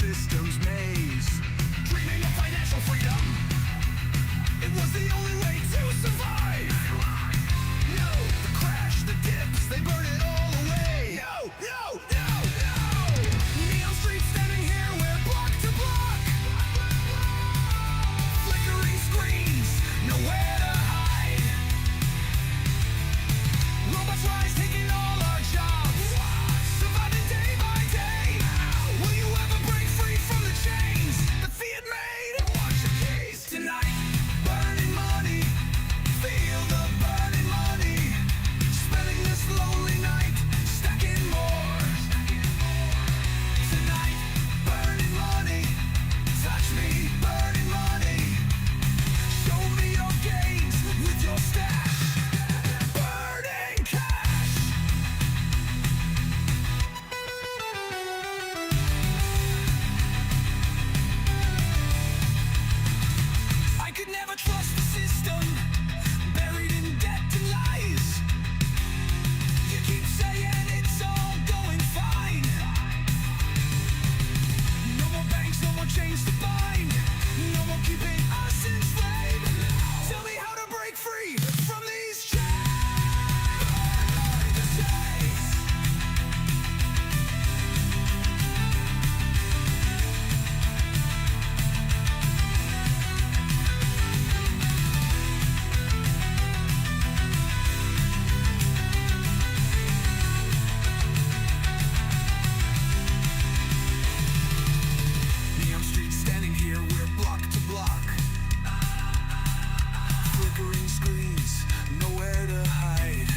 system's maze. Dreaming of financial freedom, it was the only way to survive. No, the crash, the dips, they burn it all away. No, no, no, no. Neon streets standing here, we're block to block. Flickering screens, nowhere to hide. Robots rise, taking all our jobs. Surviving day by day. Will you ever break free from the chains that Fiat made? Watch your case tonight. Burning money. Feel the burning money. Spending this lonely night. Stacking more. Tonight. Burning money. Touch me. Burning money. Show me your gains with your stash. Burning cash. I could never trust the system, buried in debt and lies. You keep saying it's all going fine. No more banks, no more chains to bind. No more keeping us enslaved. Tell me how to break free from these chains. Neon streets standing here, we're block to block. Flickering screens, nowhere to hide.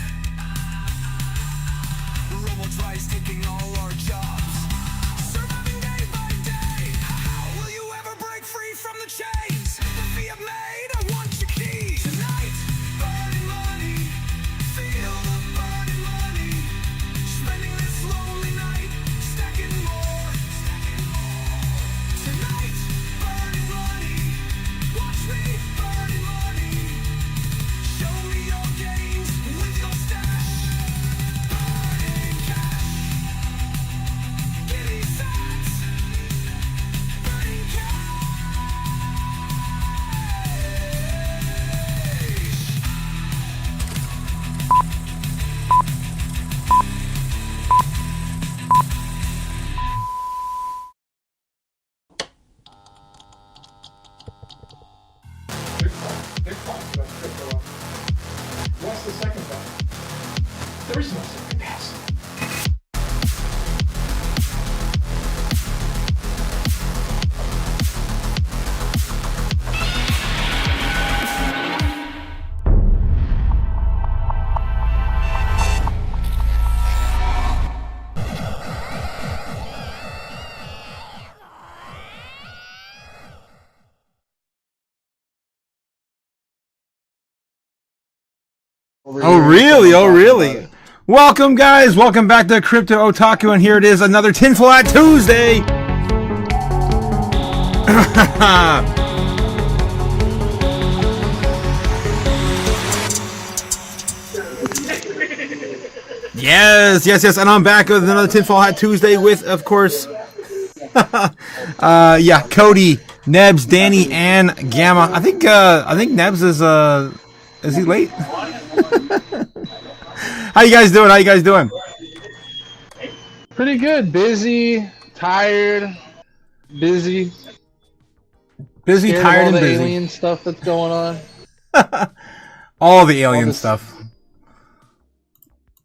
Robots rise, taking all our jobs. Surviving day by day. Will you ever break free from the chains that Fiat made? I want your keys. Tonight, burning money. Feel the burning money. Spending this lonely night, stacking more. Tonight, burning money. Watch me burning money. Show me your gains with your stash. Burning cash. Giddy sats. Burning cash. What's the second button? There is no second pass. Oh, really? Oh, really? Welcome, guys. Welcome back to Crypto Otaku, and here it is, another Tinfoil Hat Tuesday. Yes, and I'm back with another Tinfoil Hat Tuesday with, of course, yeah, Cody, Nebs, Danny, and Gamma. I think Nebs is he late? How you guys doing? Pretty good. Busy, tired, busy. Busy, Scared tired, of all and the busy. alien stuff that's going on. All the alien stuff.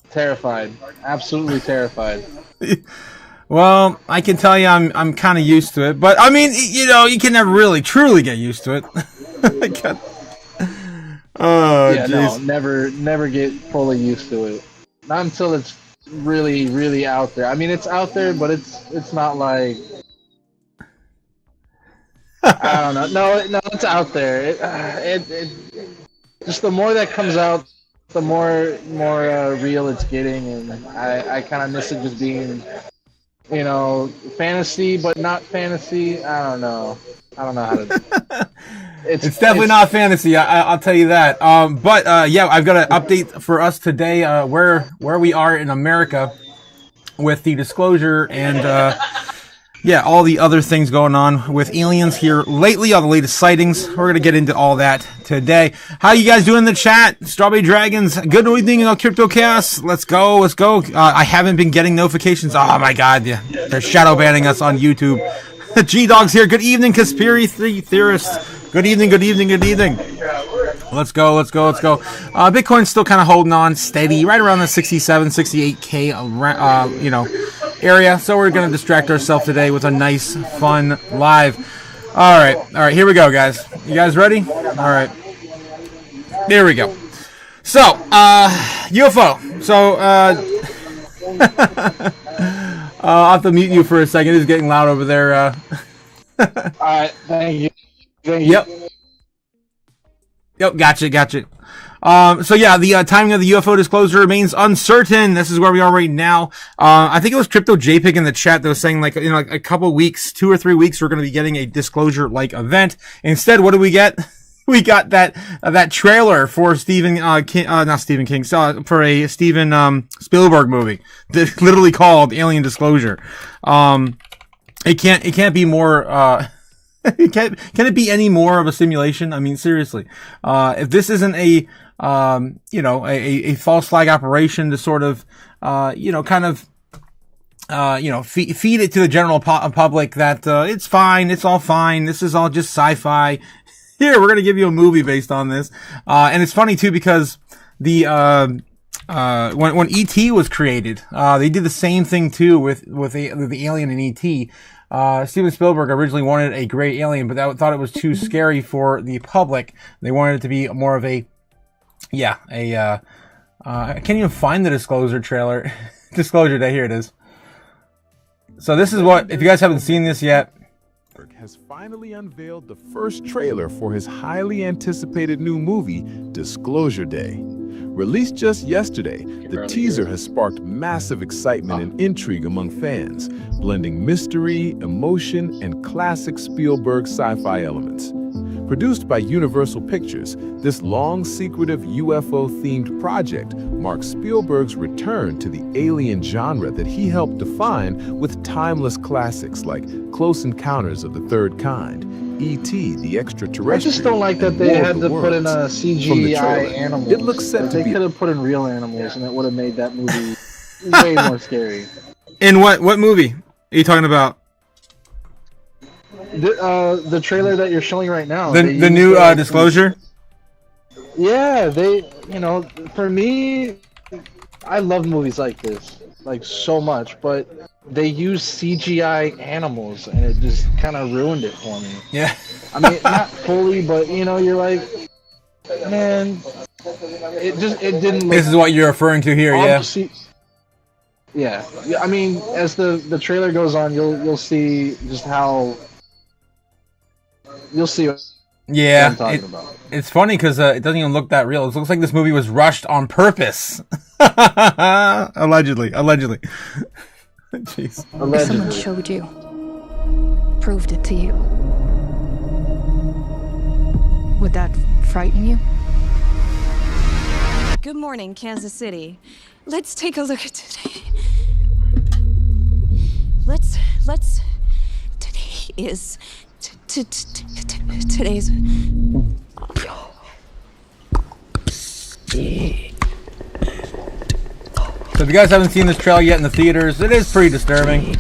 Terrified. Absolutely terrified. Well, I can tell you I'm kind of used to it, but I mean, you know, you can never really truly get used to it. Oh, yeah, geez. no, never get fully used to it. Not until it's really, really out there. I mean, it's out there, but it's not like I don't know. No, it's out there. It just the more that comes out, the more real it's getting, and I kind of miss it just being, you know, fantasy but not fantasy. I don't know how to. It's definitely not fantasy. I'll tell you that. But yeah, I've got an update for us today. Where we are in America with the disclosure and yeah, all the other things going on with aliens here lately, all the latest sightings. We're going to get into all that today. How you guys doing in the chat? Strawberry Dragons, good evening, Crypto Chaos. Let's go, let's go. I haven't been getting notifications. Oh my god, they're shadow banning us on YouTube. G-Dog's here. Good evening, conspiracy theorists. Good evening, good evening, good evening. Let's go, let's go, let's go. Bitcoin's still kind of holding on steady, right around the 67, 68K, area. So we're going to distract ourselves today with a nice, fun live. All right, here we go, guys. You guys ready? All right. There we go. So, UFO. So, I'll have to mute you for a second. It's getting loud over there. All right, thank you. Thank you. Yep, gotcha. So yeah, the timing of the UFO disclosure remains uncertain. This is where we are right now. I think it was Crypto JPEG in the chat that was saying like a couple weeks, 2 or 3 weeks, we're going to be getting a disclosure like event. Instead, what do we get? We got that trailer for not Stephen King, for a Steven Spielberg movie that's literally called Alien Disclosure. It can't be more. Can it be any more of a simulation? I mean, seriously, if this isn't a false flag operation to sort of, feed it to the general public that, it's fine. It's all fine. This is all just sci-fi. Here, we're going to give you a movie based on this. And it's funny too, because when E.T. was created, they did the same thing too with the alien in E.T. Steven Spielberg originally wanted a gray alien, but thought it was too scary for the public. They wanted it to be more of I can't even find the disclosure trailer. Disclosure day, here it is. So this is what, if you guys haven't seen this yet, has finally unveiled the first trailer for his highly anticipated new movie, Disclosure Day. Released just yesterday, the teaser has sparked massive excitement and intrigue among fans, blending mystery, emotion, and classic Spielberg sci-fi elements. Produced by Universal Pictures, this long, secretive UFO-themed project marks Spielberg's return to the alien genre that he helped define with timeless classics like Close Encounters of the Third Kind, E.T. the Extraterrestrial. I just don't like that they had to put in a CGI animals. It looks set to They be. could have put in real animals, and it would have made that movie way more scary. in what movie are you talking about? The trailer that you're showing right now. The new disclosure? Yeah, for me, I love movies like this, like so much, but they use CGI animals, and it just kind of ruined it for me. Yeah. I mean, not fully, but you're like, man, it didn't look. This is what you're referring to here, yeah. Yeah. I mean, as the trailer goes on, you'll see just how. You'll see what I'm talking about. It's funny because it doesn't even look that real. It looks like this movie was rushed on purpose. Allegedly. Jeez. Allegedly. Someone showed you. Proved it to you. Would that frighten you? Good morning, Kansas City. Let's take a look at today. Let's. Today is. Today's. So if you guys haven't seen this trailer yet in the theaters, it is pretty disturbing.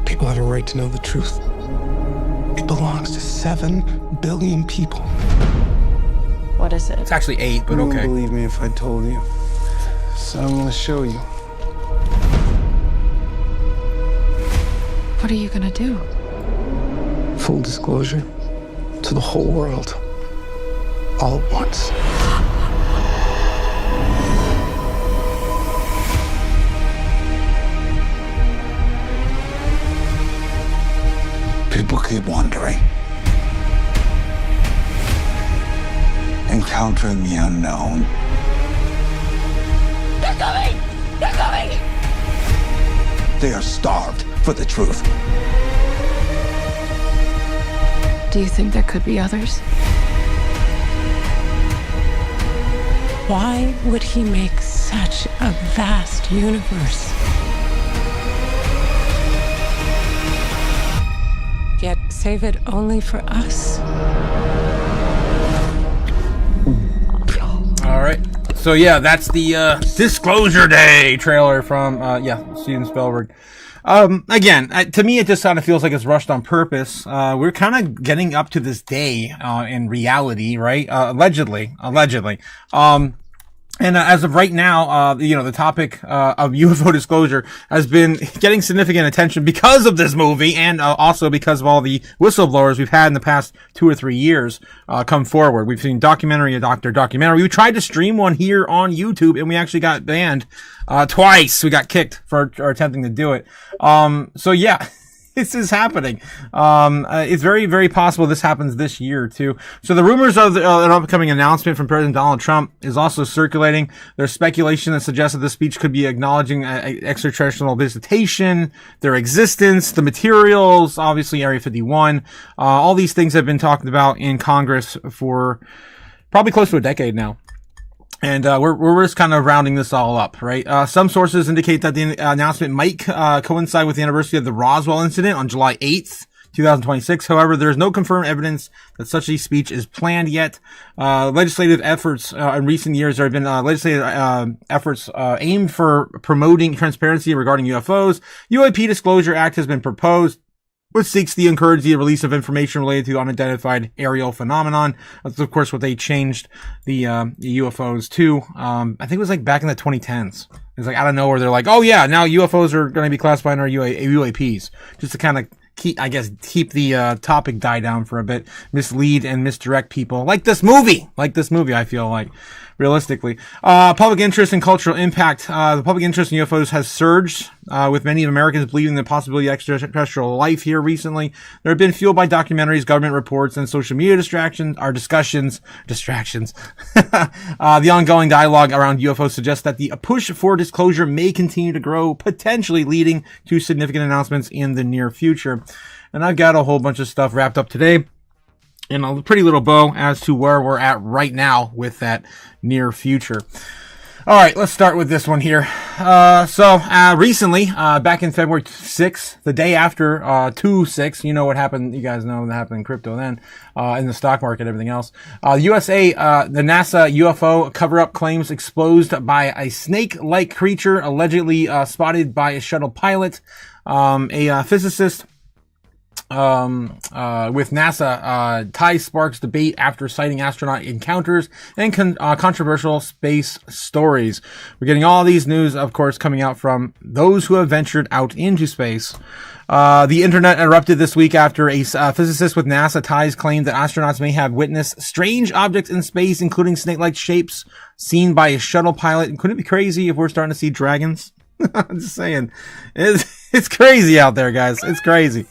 People have a right to know the truth. It belongs to 7 billion people. What is it? It's actually 8, but You okay. wouldn't believe me if I told you. So I'm gonna show you. What are you gonna do? Full disclosure to the whole world. All at once. People keep wondering. Encountering the unknown. They're coming! They're coming! They are starved for the truth. Do you think there could be others? Why would he make such a vast universe? Yet save it only for us? All right. So yeah, that's the Disclosure Day trailer from Steven Spielberg. Again, to me, it just kind of feels like it's rushed on purpose. We're kind of getting up to this day in reality, right? Allegedly. And as of right now, the topic of UFO disclosure has been getting significant attention because of this movie, and also because of all the whistleblowers we've had in the past 2 or 3 years come forward. We've seen documentary after documentary. We tried to stream one here on YouTube, and we actually got banned twice. We got kicked for attempting to do it. So yeah. This is happening. It's very, very possible this happens this year too. So the rumors of an upcoming announcement from President Donald Trump is also circulating. There's speculation that suggests that the speech could be acknowledging extraterrestrial visitation, their existence, the materials, obviously Area 51. All these things have been talked about in Congress for probably close to a decade now. And we're just kind of rounding this all up, right? Some sources indicate that the announcement might coincide with the anniversary of the Roswell incident on July 8th, 2026. However, there is no confirmed evidence that such a speech is planned yet. Legislative efforts in recent years, there have been legislative efforts aimed for promoting transparency regarding UFOs. UAP Disclosure Act has been proposed, which seeks to encourage the release of information related to unidentified aerial phenomenon. That's, of course, what they changed the UFOs to. I think it was like back in the 2010s. It's like out of nowhere, they're like, oh yeah, now UFOs are going to be classified under UAPs. Just to kind of keep the topic die down for a bit, mislead and misdirect people. Like this movie, I feel like. Realistically. Public interest and cultural impact. The public interest in UFOs has surged, with many Americans believing the possibility of extraterrestrial life here recently. There have been fueled by documentaries, government reports, and social media distractions. The ongoing dialogue around UFOs suggests that the push for disclosure may continue to grow, potentially leading to significant announcements in the near future. And I've got a whole bunch of stuff wrapped up today in a pretty little bow as to where we're at right now with that near future. All right, let's start with this one here. Recently, back in February 6th, the day after 2/6, you know what happened. You guys know what happened in crypto then, in the stock market, everything else. USA, the NASA UFO cover-up claims exposed by a snake-like creature allegedly spotted by a shuttle pilot. A physicist with NASA, ties sparks debate after citing astronaut encounters and controversial space stories. We're getting all these news, of course, coming out from those who have ventured out into space. The internet erupted this week after a physicist with NASA ties claimed that astronauts may have witnessed strange objects in space, including snake-like shapes seen by a shuttle pilot. And couldn't it be crazy if we're starting to see dragons? I'm just saying. It's crazy out there, guys. It's crazy.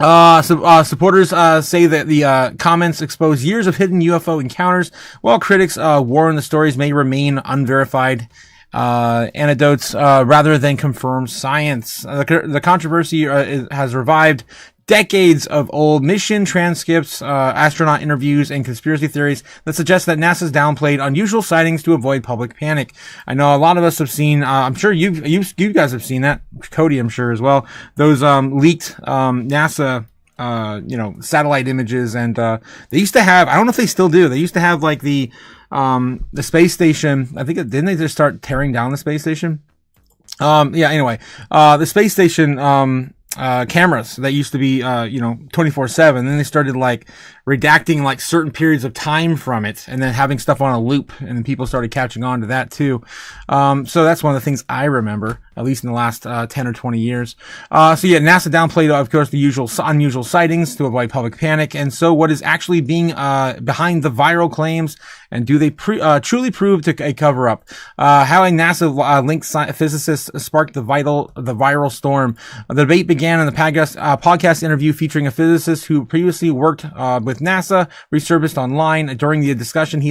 Supporters say that the comments expose years of hidden UFO encounters, while critics warn the stories may remain unverified anecdotes rather than confirmed science. The controversy has revived decades of old mission transcripts, astronaut interviews, and conspiracy theories that suggest that NASA's downplayed unusual sightings to avoid public panic. I know a lot of us have seen, I'm sure you guys have seen that, Cody, I'm sure as well, those leaked NASA satellite images, and they used to have, I don't know if they still do, they used to have like the space station, I think, didn't they just start tearing down the space station? The space station cameras that used to be 24/7, then they started like redacting like certain periods of time from it, and then having stuff on a loop, and then people started catching on to that too. So that's one of the things I remember, at least in the last 10 or 20 years. NASA downplayed, of course, the unusual sightings to avoid public panic. And so what is actually being behind the viral claims, and do they truly prove to a cover-up? How a NASA linked physicist sparked the viral storm. The debate began in the podcast interview featuring a physicist who previously worked with NASA, resurfaced online. During the discussion, he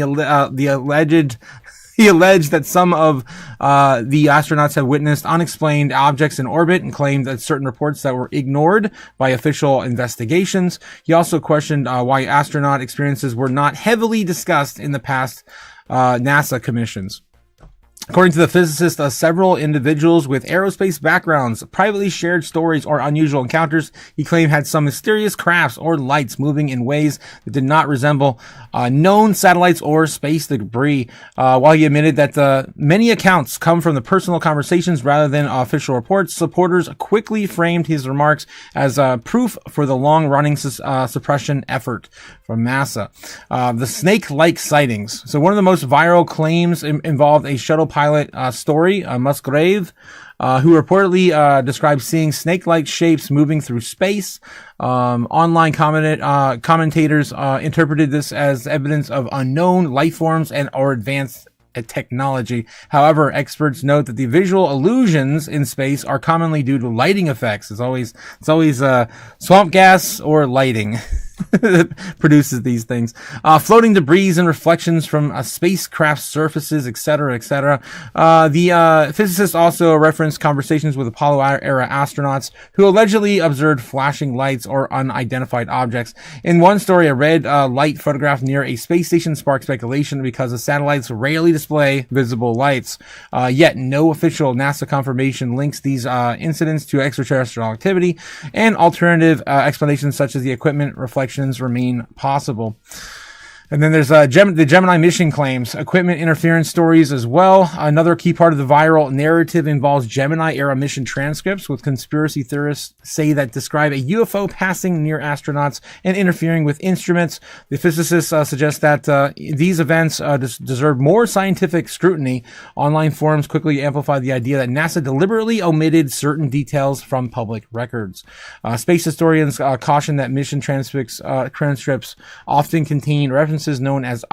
He alleged that some of the astronauts have witnessed unexplained objects in orbit and claimed that certain reports that were ignored by official investigations. He also questioned why astronaut experiences were not heavily discussed in the past NASA commissions. According to the physicist, several individuals with aerospace backgrounds, privately shared stories, or unusual encounters he claimed had some mysterious crafts or lights moving in ways that did not resemble known satellites or space debris. While he admitted that many accounts come from the personal conversations rather than official reports, supporters quickly framed his remarks as proof for the long-running suppression effort from NASA. The snake-like sightings. So one of the most viral claims involved a shuttle pilot story, Musgrave, who reportedly described seeing snake-like shapes moving through space. Online commentators interpreted this as evidence of unknown life forms or advanced technology. However, experts note that the visual illusions in space are commonly due to lighting effects. It's always swamp gas or lighting that produces these things. Floating debris and reflections from spacecraft surfaces, etc., etc. The physicist also referenced conversations with Apollo-era astronauts who allegedly observed flashing lights or unidentified objects. In one story, a red light photographed near a space station sparked speculation because the satellites rarely display visible lights. Yet no official NASA confirmation links these incidents to extraterrestrial activity, and alternative explanations such as the equipment reflections remain possible. And then there's the Gemini mission claims, equipment interference stories as well. Another key part of the viral narrative involves Gemini-era mission transcripts, with conspiracy theorists say that describe a UFO passing near astronauts and interfering with instruments. The physicists suggest that these events deserve more scientific scrutiny. Online forums quickly amplified the idea that NASA deliberately omitted certain details from public records. Space historians caution that mission transcripts often contain references known as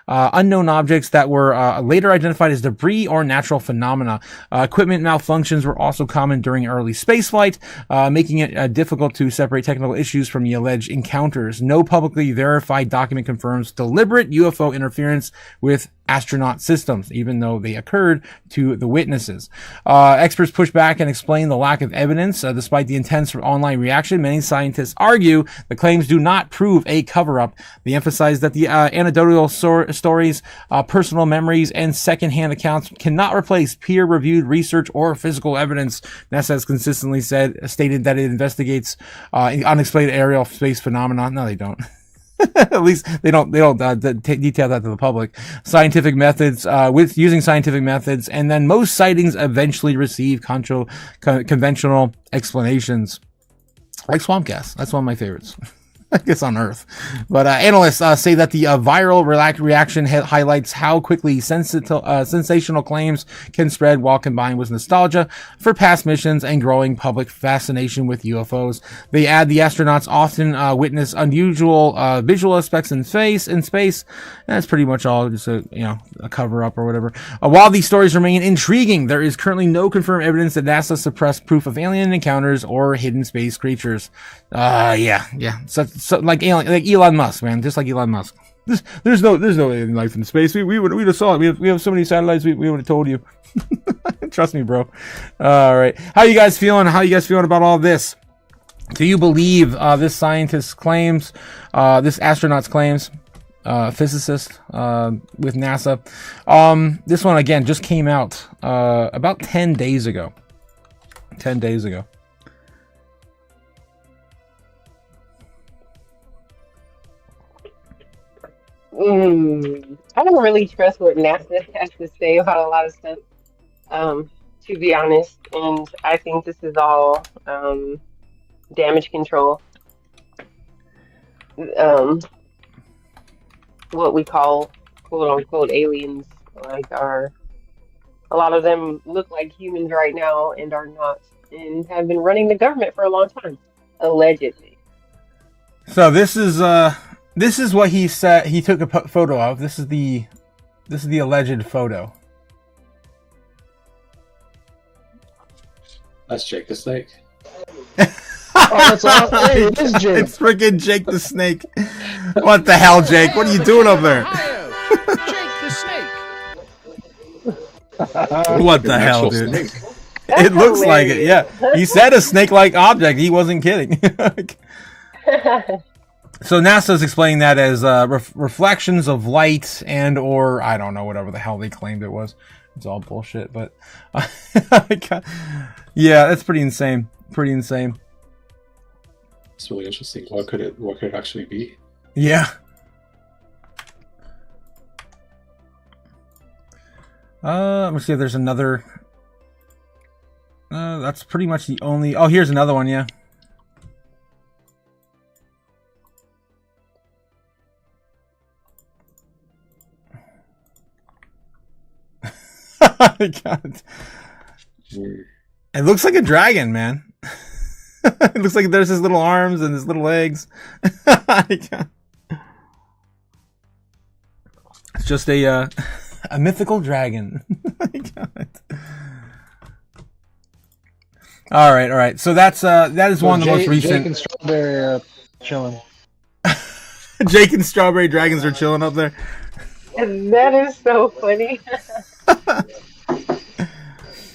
unknown objects that were later identified as debris or natural phenomena. Equipment malfunctions were also common during early spaceflight, making it difficult to separate technical issues from the alleged encounters. No publicly verified document confirms deliberate UFO interference with astronaut systems, even though they occurred to the witnesses. Experts push back and explain the lack of evidence. Despite the intense online reaction, many scientists argue the claims do not prove a cover-up. They emphasize that the anecdotal stories, personal memories, and second-hand accounts cannot replace peer-reviewed research or physical evidence. NASA has consistently stated that it investigates unexplained aerial space phenomena. No, they don't. At least they don't detail that to the public. Scientific methods, using scientific methods, and then most sightings eventually receive conventional explanations. Like swamp gas. That's one of my favorites. I guess on Earth. But analysts say that the viral reaction highlights how quickly sensational claims can spread while combined with nostalgia for past missions and growing public fascination with UFOs. They add the astronauts often witness unusual visual aspects in space. That's pretty much all, just a cover-up or whatever. While these stories remain intriguing, there is currently no confirmed evidence that NASA suppressed proof of alien encounters or hidden space creatures. So like Elon Musk, man, just like Elon Musk. There's no alien life in space. We would have saw it. We have so many satellites. We would have told you. Trust me, bro. All right, how you guys feeling? How you guys feeling about all this? Do you believe this scientist's claims, this astronaut's claims, physicist with NASA? This one again just came out about 10 days ago. 10 days ago. I don't really trust what NASA has to say about a lot of stuff, to be honest. And I think this is all damage control. What we call quote unquote aliens, a lot of them look like humans right now and are not, and have been running the government for a long time, allegedly. So this is what he said. He took a photo of. This is the alleged photo. That's Jake the Snake. It's Jake. It's freaking Jake the Snake. What the hell, Jake? What are you doing up there? Jake the Snake. What the hell, dude? Snake. It looks like it, yeah. He said a snake-like object. He wasn't kidding. So NASA's explaining that as reflections of light and or, I don't know, whatever the hell they claimed it was. It's all bullshit, but yeah, that's pretty insane. Pretty insane. It's really interesting. What could it actually be? Yeah. Let me see if there's another. That's pretty much the only. Oh, here's another one. Yeah. God. It looks like a dragon, man. It looks like there's his little arms and his little legs. It's just a mythical dragon. All right. So that is one of the most recent. Jake and Strawberry chilling. Jake and Strawberry Dragons are chilling up there. That is so funny.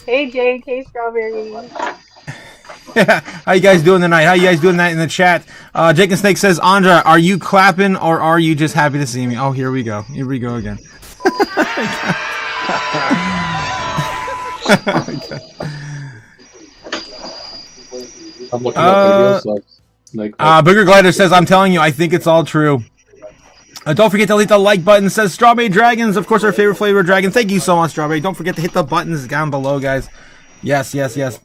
Hey Jake, hey Strawberry. Yeah. How you guys doing tonight? How you guys doing that in the chat? Jake and Snake says, Andra, are you clapping or are you just happy to see me? Oh, here we go. Here we go again. I'm looking at videos of Snake. Booger Glider says, I'm telling you, I think it's all true. Don't forget to hit the like button. It says Strawberry Dragons, of course, our favorite flavor of dragon. Thank you so much, Strawberry. Don't forget to hit the buttons down below, guys. Yes.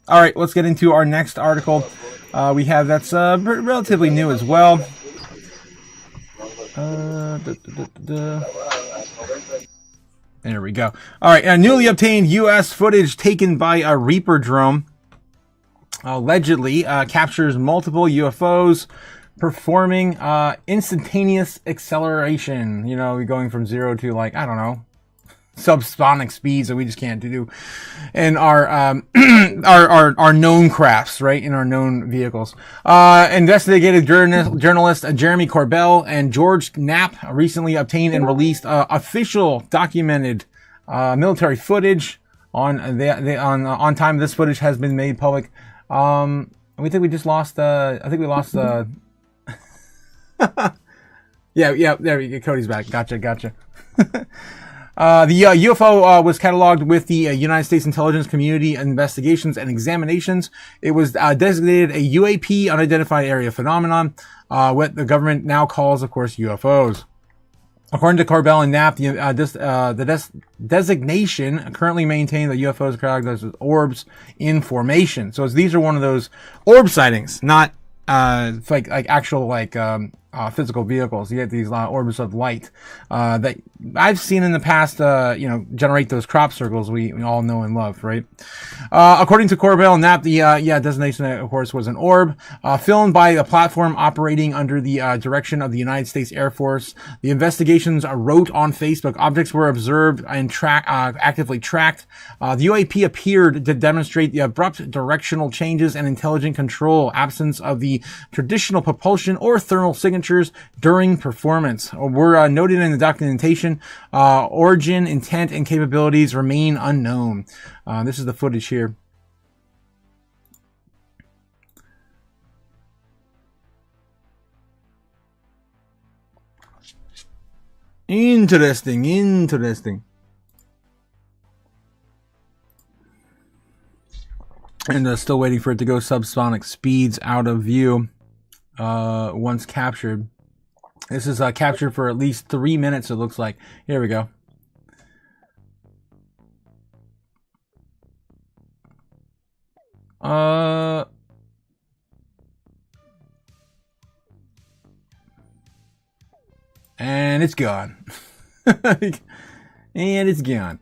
All right, let's get into our next article. We have that's relatively new as well. There we go. All right, newly obtained U.S. footage taken by a Reaper drone allegedly captures multiple UFOs performing instantaneous acceleration. You know, going from 0 to, like, I don't know, subsonic speeds that we just can't do in our our known crafts, right? In our known vehicles. Investigative journalist Jeremy Corbell and George Knapp recently obtained and released official documented military footage on time. This footage has been made public. We think we just lost. I think we lost. Yeah. There we go. Cody's back. Gotcha. The UFO was cataloged with the United States Intelligence Community Investigations and Examinations. It was designated a UAP, unidentified area phenomenon, what the government now calls, of course, UFOs. According to Corbell and Knapp, the designation currently maintained that UFOs are characterized as orbs in formation. So these are one of those orb sightings, not like actual physical vehicles. You get these orbs of light that I've seen in the past, generate those crop circles we all know and love, right? According to Corbell and Knapp, the designation, of course, was an orb filmed by a platform operating under the direction of the United States Air Force. The investigations wrote on Facebook, objects were observed and actively tracked. The UAP appeared to demonstrate the abrupt directional changes and intelligent control, absence of the traditional propulsion or thermal signatures during performance. Were noted in the documentation. Origin, intent, and capabilities remain unknown. This is the footage here. Interesting. And still waiting for it to go subsonic speeds out of view once captured. This is captured for at least 3 minutes, it looks like. Here we go. And it's gone. And it's gone.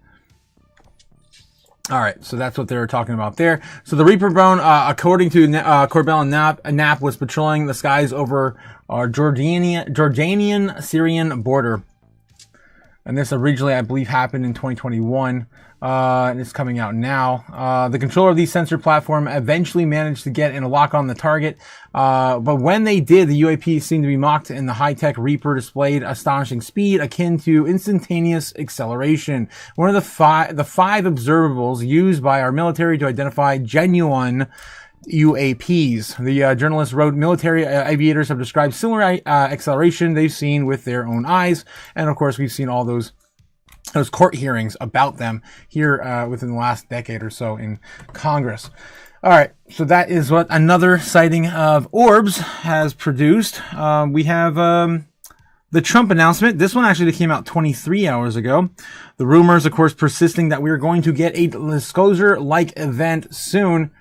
All right, so that's what they were talking about there. So the Reaper drone, according to Corbell and Knapp, was patrolling the skies over our Jordanian-Syrian border. And this originally, I believe, happened in 2021. And it's coming out now. The controller of the sensor platform eventually managed to get in a lock on the target. But when they did, the UAP seemed to be mocked, and the high-tech Reaper displayed astonishing speed akin to instantaneous acceleration. One of the five observables used by our military to identify genuine UAPs. The journalist wrote, military aviators have described similar acceleration they've seen with their own eyes. And of course, we've seen all those court hearings about them here within the last decade or so in Congress. All right, so that is what another sighting of orbs has produced. We have the Trump announcement. This one actually came out 23 hours ago. The rumors, of course, persisting that we are going to get a disclosure-like event soon.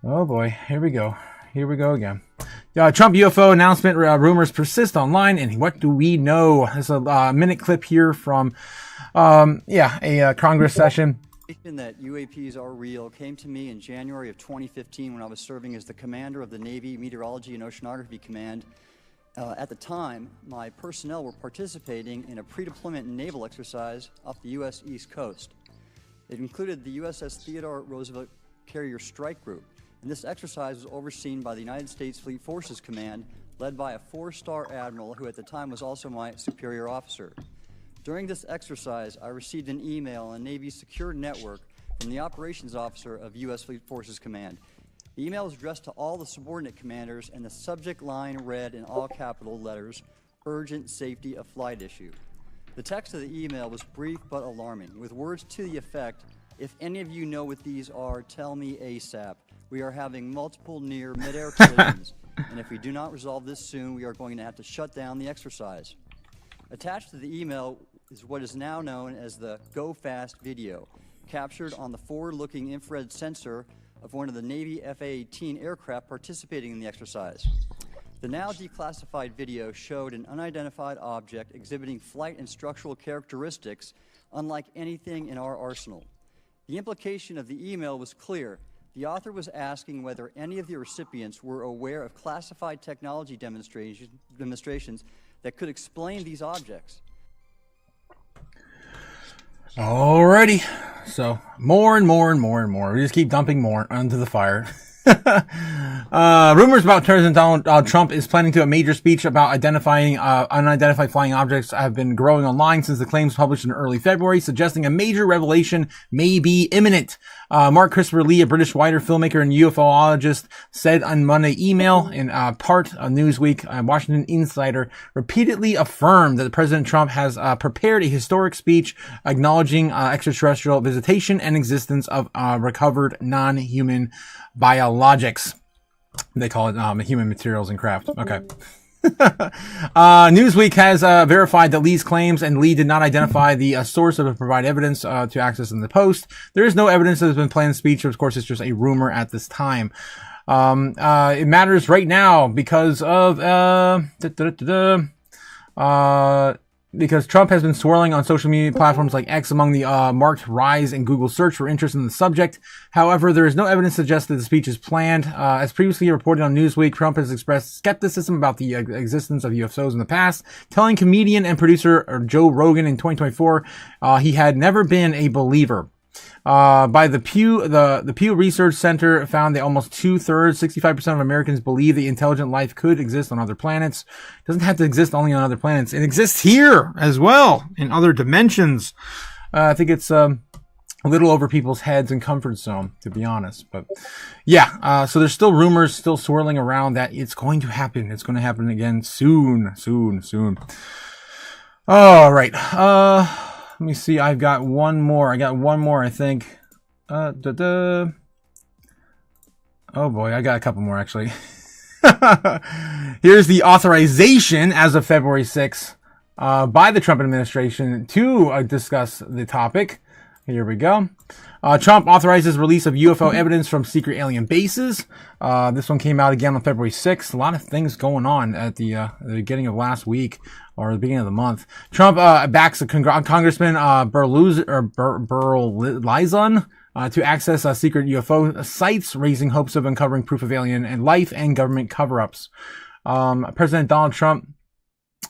Oh boy, here we go. Here we go again. Trump UFO announcement rumors persist online, and what do we know? There's a minute clip here from, a Congress session. That UAPs are real came to me in January of 2015 when I was serving as the commander of the Navy Meteorology and Oceanography Command. At the time, my personnel were participating in a pre-deployment naval exercise off the U.S. East Coast. It included the USS Theodore Roosevelt Carrier Strike Group, and this exercise was overseen by the United States Fleet Forces Command, led by a 4-star admiral who at the time was also my superior officer. During this exercise, I received an email on Navy's secure network from the operations officer of U.S. Fleet Forces Command. The email was addressed to all the subordinate commanders, and the subject line read in all capital letters, "Urgent Safety of Flight Issue." The text of the email was brief but alarming, with words to the effect, "If any of you know what these are, tell me ASAP. We are having multiple near mid-air collisions, and if we do not resolve this soon, we are going to have to shut down the exercise." Attached to the email is what is now known as the Go Fast video, captured on the forward-looking infrared sensor of one of the Navy F-A-18 aircraft participating in the exercise. The now declassified video showed an unidentified object exhibiting flight and structural characteristics unlike anything in our arsenal. The implication of the email was clear. The author was asking whether any of the recipients were aware of classified technology demonstrations that could explain these objects. Alrighty, so more and more and more and more. We just keep dumping more onto the fire. Rumors about President Donald Trump is planning to a major speech about identifying unidentified flying objects have been growing online since the claims published in early February, suggesting a major revelation may be imminent. Mark Christopher Lee, a British writer, filmmaker, and ufologist, said on Monday email in part of Newsweek, Washington Insider repeatedly affirmed that President Trump has prepared a historic speech acknowledging extraterrestrial visitation and existence of recovered non-human biologics. They call it human materials and craft. Okay. Newsweek has verified that Lee's claims, and Lee did not identify the source of the provide evidence to access in the post. There is no evidence that has been planned speech. Of course, it's just a rumor at this time. It matters right now because of because Trump has been swirling on social media platforms like X among the marked rise in Google search for interest in the subject. However, there is no evidence to suggest that the speech is planned. As previously reported on Newsweek, Trump has expressed skepticism about the existence of UFOs in the past, telling comedian and producer Joe Rogan in 2024 he had never been a believer. By the Pew Research Center found that almost 2/3, 65% of Americans believe the intelligent life could exist on other planets. It doesn't have to exist only on other planets. It exists here as well in other dimensions. I think it's a little over people's heads and comfort zone, to be honest. But yeah, so there's still rumors still swirling around that it's going to happen. It's going to happen again soon. All right. Let me see. I've got one more. I think. Oh boy, I got a couple more actually. Here's the authorization as of February 6th by the Trump administration to discuss the topic. Here we go. Trump authorizes release of UFO evidence from secret alien bases. This one came out again on February 6th. A lot of things going on at the beginning of last week or the beginning of the month. Trump backs Congressman Burleison to access secret UFO sites, raising hopes of uncovering proof of alien and life and government cover-ups. President Donald Trump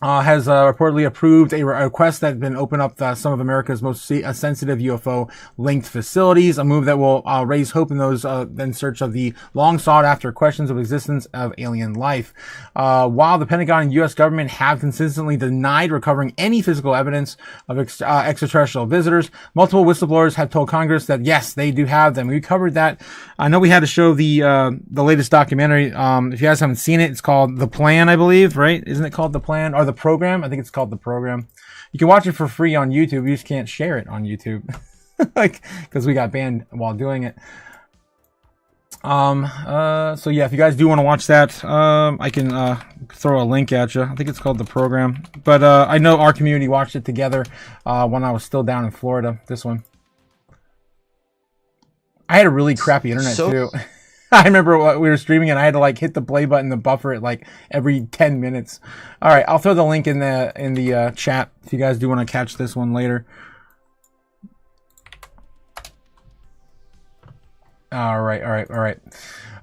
has reportedly approved a request that has been opened up some of America's most sensitive UFO-linked facilities, a move that will raise hope in those in search of the long-sought-after questions of existence of alien life. While the Pentagon and U.S. government have consistently denied recovering any physical evidence of extraterrestrial visitors, multiple whistleblowers have told Congress that, yes, they do have them. We covered that. I know we had to show the latest documentary. If you guys haven't seen it, it's called The Plan, I believe, right? Isn't it called The Plan? Or The Program? I think it's called The Program. You can watch it for free on YouTube. You just can't share it on YouTube. Like, because we got banned while doing it. So yeah, if you guys do want to watch that, I can throw a link at you. I think it's called The Program. But I know our community watched it together when I was still down in Florida. This one. I had a really crappy internet too. I remember we were streaming and I had to like hit the play button to buffer it like every 10 minutes. All right, I'll throw the link in the chat if you guys do want to catch this one later. All right.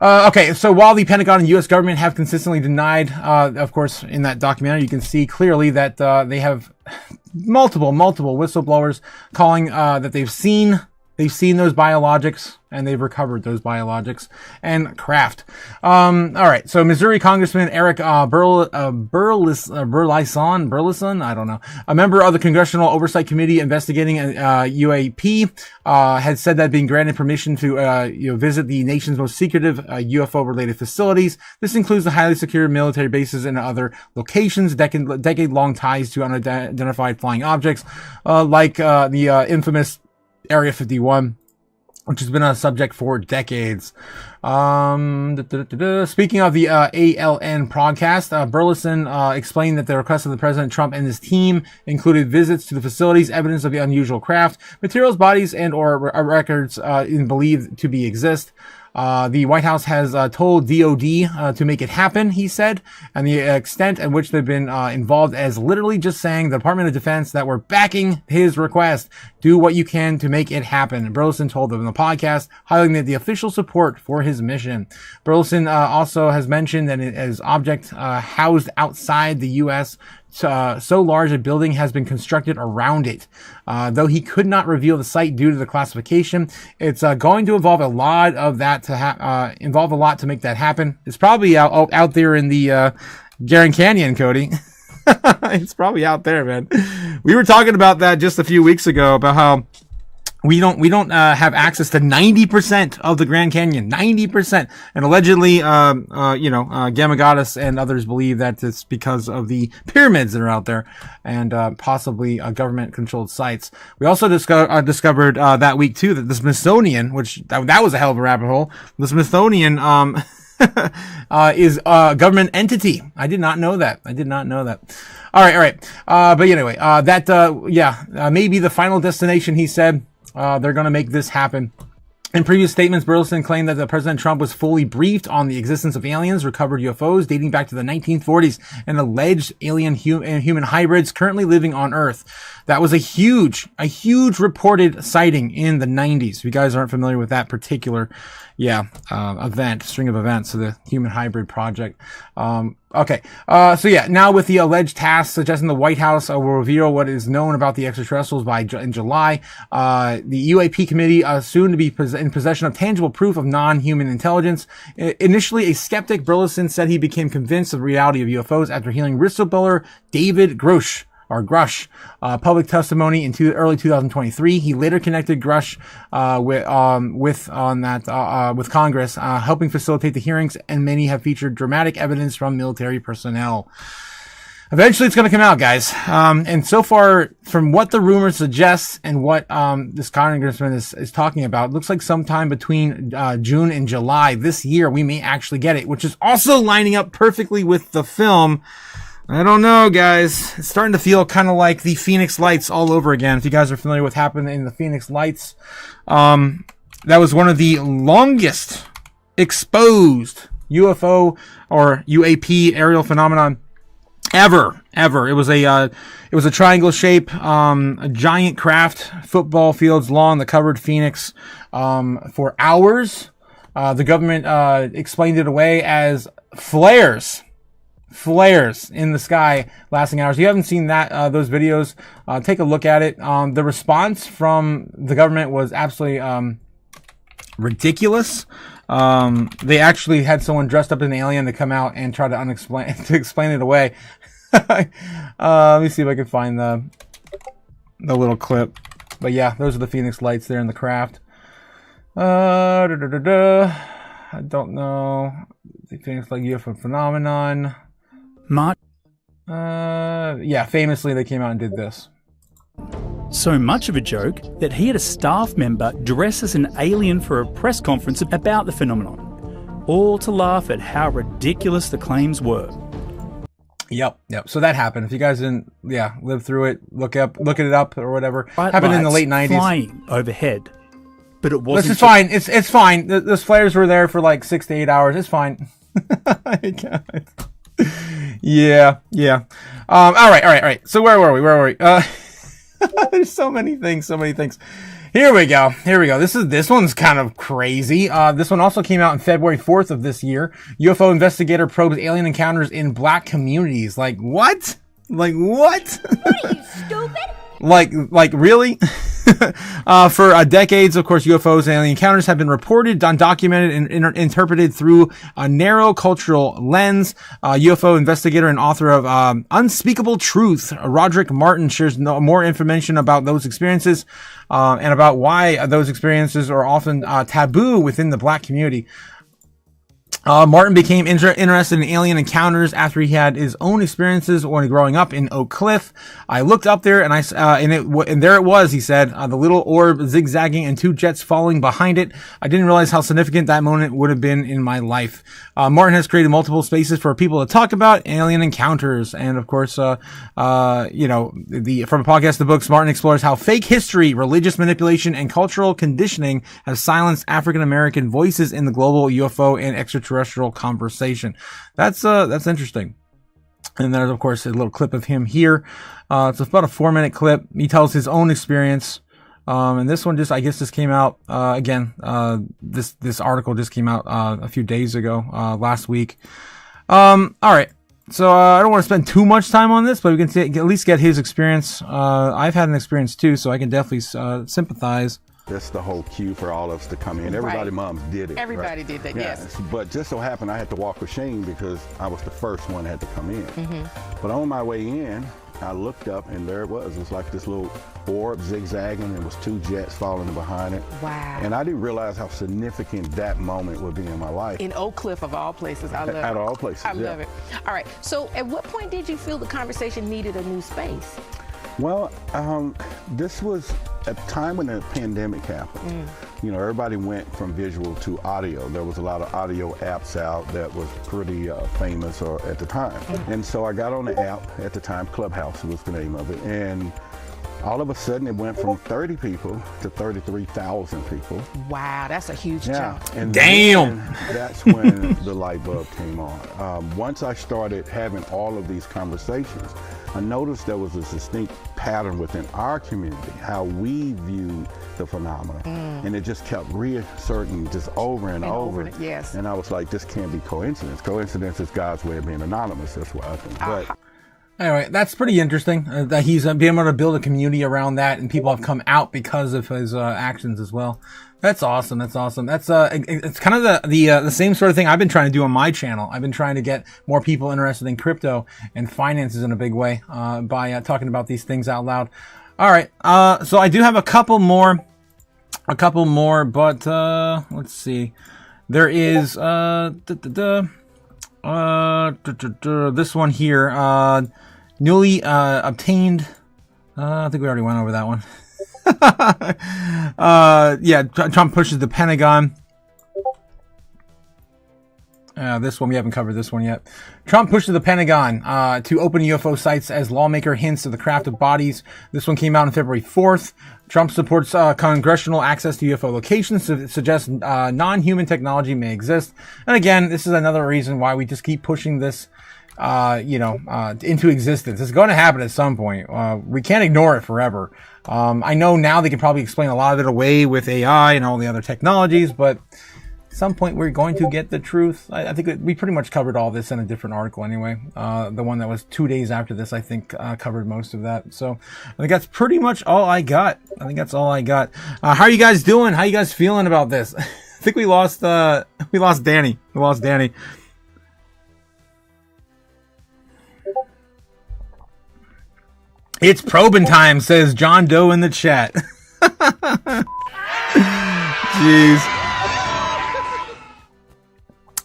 Okay, so while the Pentagon and U.S. government have consistently denied, of course, in that documentary, you can see clearly that they have multiple whistleblowers calling that they've seen those biologics and they've recovered those biologics and craft. All right. So Missouri Congressman Eric Burleson, I don't know, a member of the Congressional Oversight Committee investigating UAP, had said that being granted permission to visit the nation's most secretive UFO-related facilities. This includes the highly secure military bases and other locations, decade-long ties to unidentified flying objects, like the infamous Area 51, which has been a subject for decades. Speaking of the ALN podcast, Burleson explained that the request of the President Trump and his team included visits to the facilities, evidence of the unusual craft, materials, bodies, and or records believed to exist. The White House has told DOD to make it happen, he said, and the extent at which they've been involved as literally just saying the Department of Defense that we're backing his request. Do what you can to make it happen. Burleson told them in the podcast, highlighting the official support for his mission. Burleson also has mentioned that as object housed outside the U.S., so large a building has been constructed around it. Though he could not reveal the site due to the classification, it's going to involve a lot of that to make that happen. It's probably out there in the Grand Canyon, Cody. It's probably out there, man. We were talking about that just a few weeks ago about how we don't have access to 90% of the Grand Canyon, 90%, and allegedly, Gamagatas and others believe that it's because of the pyramids that are out there and possibly government-controlled sites. We also discovered that week too that the Smithsonian, which that was a hell of a rabbit hole, the Smithsonian is a government entity. I did not know that. All right. But anyway, may be the final destination, he said. They're going to make this happen. In previous statements, Burleson claimed that President Trump was fully briefed on the existence of aliens, recovered UFOs dating back to the 1940s, and alleged alien human hybrids currently living on Earth. That was a huge reported sighting in the 90s. If you guys aren't familiar with that particular, string of events, so the Human Hybrid Project. Now with the alleged task suggesting the White House will reveal what is known about the extraterrestrials in July, the UAP committee soon to be in possession of tangible proof of non-human intelligence. Initially a skeptic, Burleson said he became convinced of the reality of UFOs after hearing whistleblower David Grush public testimony in early 2023. He later connected Grush with Congress, helping facilitate the hearings, and many have featured dramatic evidence from military personnel. Eventually, it's going to come out, guys. And so far, from what the rumors suggest and what this congressman is talking about, it looks like sometime between June and July this year, we may actually get it, which is also lining up perfectly with the film. I don't know, guys. It's starting to feel kind of like the Phoenix Lights all over again. If you guys are familiar with what happened in the Phoenix Lights, that was one of the longest exposed UFO or UAP aerial phenomenon ever. It was a triangle shape, a giant craft, football fields long that covered Phoenix for hours. The government explained it away as flares flares in the sky lasting hours. If you haven't seen that those videos, take a look at it. The response from the government was absolutely ridiculous. They actually had someone dressed up as an alien to come out and try to explain it away. Let me see if I can find the little clip. But yeah, those are the Phoenix lights there in the craft. I don't know. The Phoenix light UFO phenomenon. Yeah, famously they came out and did this. So much of a joke that he had a staff member dress as an alien for a press conference about the phenomenon, all to laugh at how ridiculous the claims were. Yep. So that happened. If you guys didn't, live through it, look it up or whatever. Bright happened in the lights late 90s. flying overhead, but it wasn't. This is fine. It's fine. Those flares were there for like 6 to 8 hours. It's fine. Yeah. All right. So where were we? There's so many things. Here we go. This one's kind of crazy. This one also came out on February 4th of this year. UFO investigator probes alien encounters in black communities. Like what? What are you, stupid? Like really? For decades, of course, UFOs and alien encounters have been reported, documented, and interpreted through a narrow cultural lens. UFO investigator and author of Unspeakable Truth, Roderick Martin, shares more information about those experiences and about why those experiences are often taboo within the black community. Martin became interested in alien encounters after he had his own experiences when growing up in Oak Cliff. I looked up there and there it was, he said, the little orb zigzagging and 2 jets falling behind it. I didn't realize how significant that moment would have been in my life. Martin has created multiple spaces for people to talk about alien encounters. And of course, from a podcast, The Books, Martin explores how fake history, religious manipulation, and cultural conditioning have silenced African American voices in the global UFO and extraterrestrial conversation. That's interesting. And there's of course a little clip of him here. It's about a 4-minute clip. He tells his own experience. And this one just came out, this article just came out, a few days ago, last week. All right. So, I don't want to spend too much time on this, but we can at least get his experience. I've had an experience too, so I can definitely, sympathize. That's the whole cue for all of us to come in. Everybody, moms did it. Everybody did that, yes. But just so happened I had to walk with Shane because I was the first one that had to come in. But on my way in, I looked up and there it was. It was like this little orb zigzagging and it was 2 jets falling behind it. Wow. And I didn't realize how significant that moment would be in my life. In Oak Cliff of all places, I love it. At all places, I love it. All right, so at what point did you feel the conversation needed a new space? Well, this was a time when the pandemic happened. You know, everybody went from visual to audio. There was a lot of audio apps out that was pretty famous at the time. And so I got on the app at the time, Clubhouse was the name of it. And all of a sudden it went from 30 people to 33,000 people. Wow, that's a huge jump. And damn! That's when the light bulb came on. Once I started having all of these conversations, I noticed there was a distinct pattern within our community, how we viewed the phenomena. And it just kept reasserting just over and over. Yes. And I was like, this can't be coincidence. Coincidence is God's way of being anonymous. That's what I think. But anyway, that's pretty interesting that he's been able to build a community around that, and people have come out because of his actions as well. That's awesome. That's it's kind of the same sort of thing I've been trying to do on my channel. I've been trying to get more people interested in crypto and finances in a big way by talking about these things out loud. All right, so I do have a couple more, but let's see. There is this one here, newly obtained. I think we already went over that one. Trump pushes the Pentagon. This one, we haven't covered this one yet. Trump pushes the Pentagon to open UFO sites as lawmaker hints of the craft of bodies. This one came out on February 4th. Trump supports congressional access to UFO locations, suggests non-human technology may exist. And again, this is another reason why we just keep pushing this into existence. It's going to happen at some point. We can't ignore it forever. I know now they can probably explain a lot of it away with AI and all the other technologies, but some point we're going to get the truth. I think that we pretty much covered all this in a different article anyway. The one that was 2 days after this, I think, covered most of that. So I think that's pretty much all I got. How are you guys doing? How you guys feeling about this? I think we lost Danny. It's probing time, says John Doe in the chat. Jeez.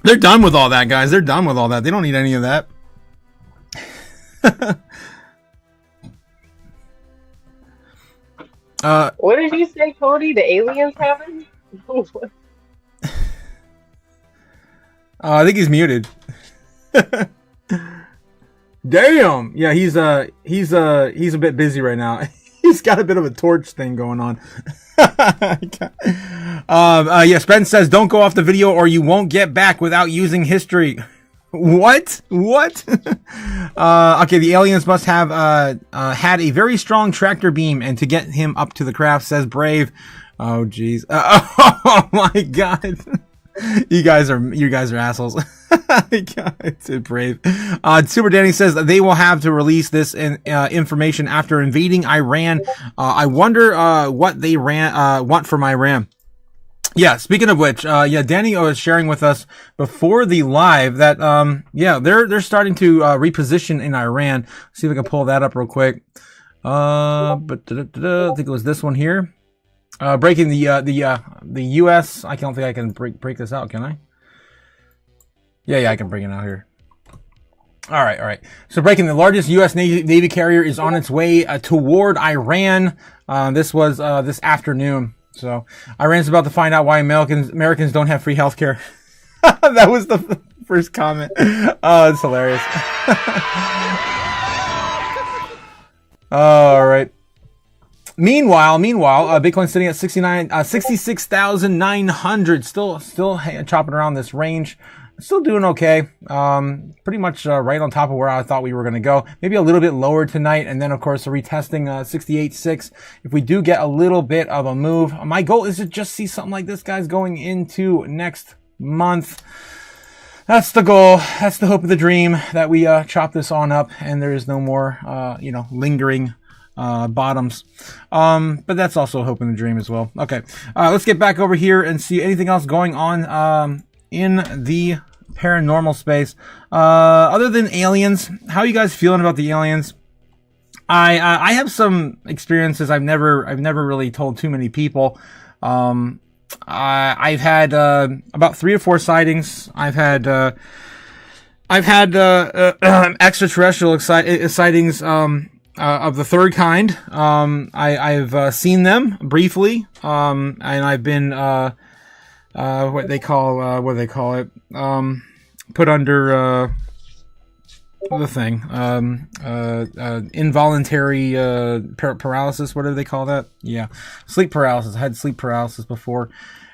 They're done with all that, guys. They're done with all that. They don't need any of that. What did you say, Cody? The aliens having? I think he's muted. Damn. Yeah, he's a bit busy right now. He's got a bit of a torch thing going on. Yes, Ben says, don't go off the video or you won't get back without using history. What? Okay, the aliens must have had a very strong tractor beam, and to get him up to the craft, says Brave. Oh, jeez. Oh my God. You guys are assholes. It's Brave. Super Danny says that they will have to release this information after invading Iran. I wonder what they want from Iran. Yeah, speaking of which, Danny was sharing with us before the live that they're starting to reposition in Iran. See if I can pull that up real quick. I think it was this one here. Breaking the U.S. I don't think I can break this out, can I? Yeah, I can bring it out here. All right. So breaking, the largest U.S. Navy carrier is on its way toward Iran. This was this afternoon. So Iran's about to find out why Americans don't have free healthcare. That was the first comment. Oh, it's hilarious. All right. Meanwhile, Bitcoin's sitting at 66,900. Still chopping around this range. Still doing okay. Pretty much right on top of where I thought we were going to go. Maybe a little bit lower tonight, and then of course retesting 68.6. If we do get a little bit of a move, my goal is to just see something like this, guys, going into next month. That's the goal. That's the hope of the dream, that we chop this on up, and there is no more lingering bottoms. But that's also hope and a dream as well. Okay, let's get back over here and see anything else going on in the paranormal space. Other than aliens, how are you guys feeling about the aliens? I have some experiences I've never really told too many people. I've had about 3 or 4 sightings. I've had extraterrestrial sightings of the third kind. I've seen them briefly, and I've been what do they call it? Put under the thing, involuntary paralysis. What do they call that? Yeah, sleep paralysis. I had sleep paralysis before.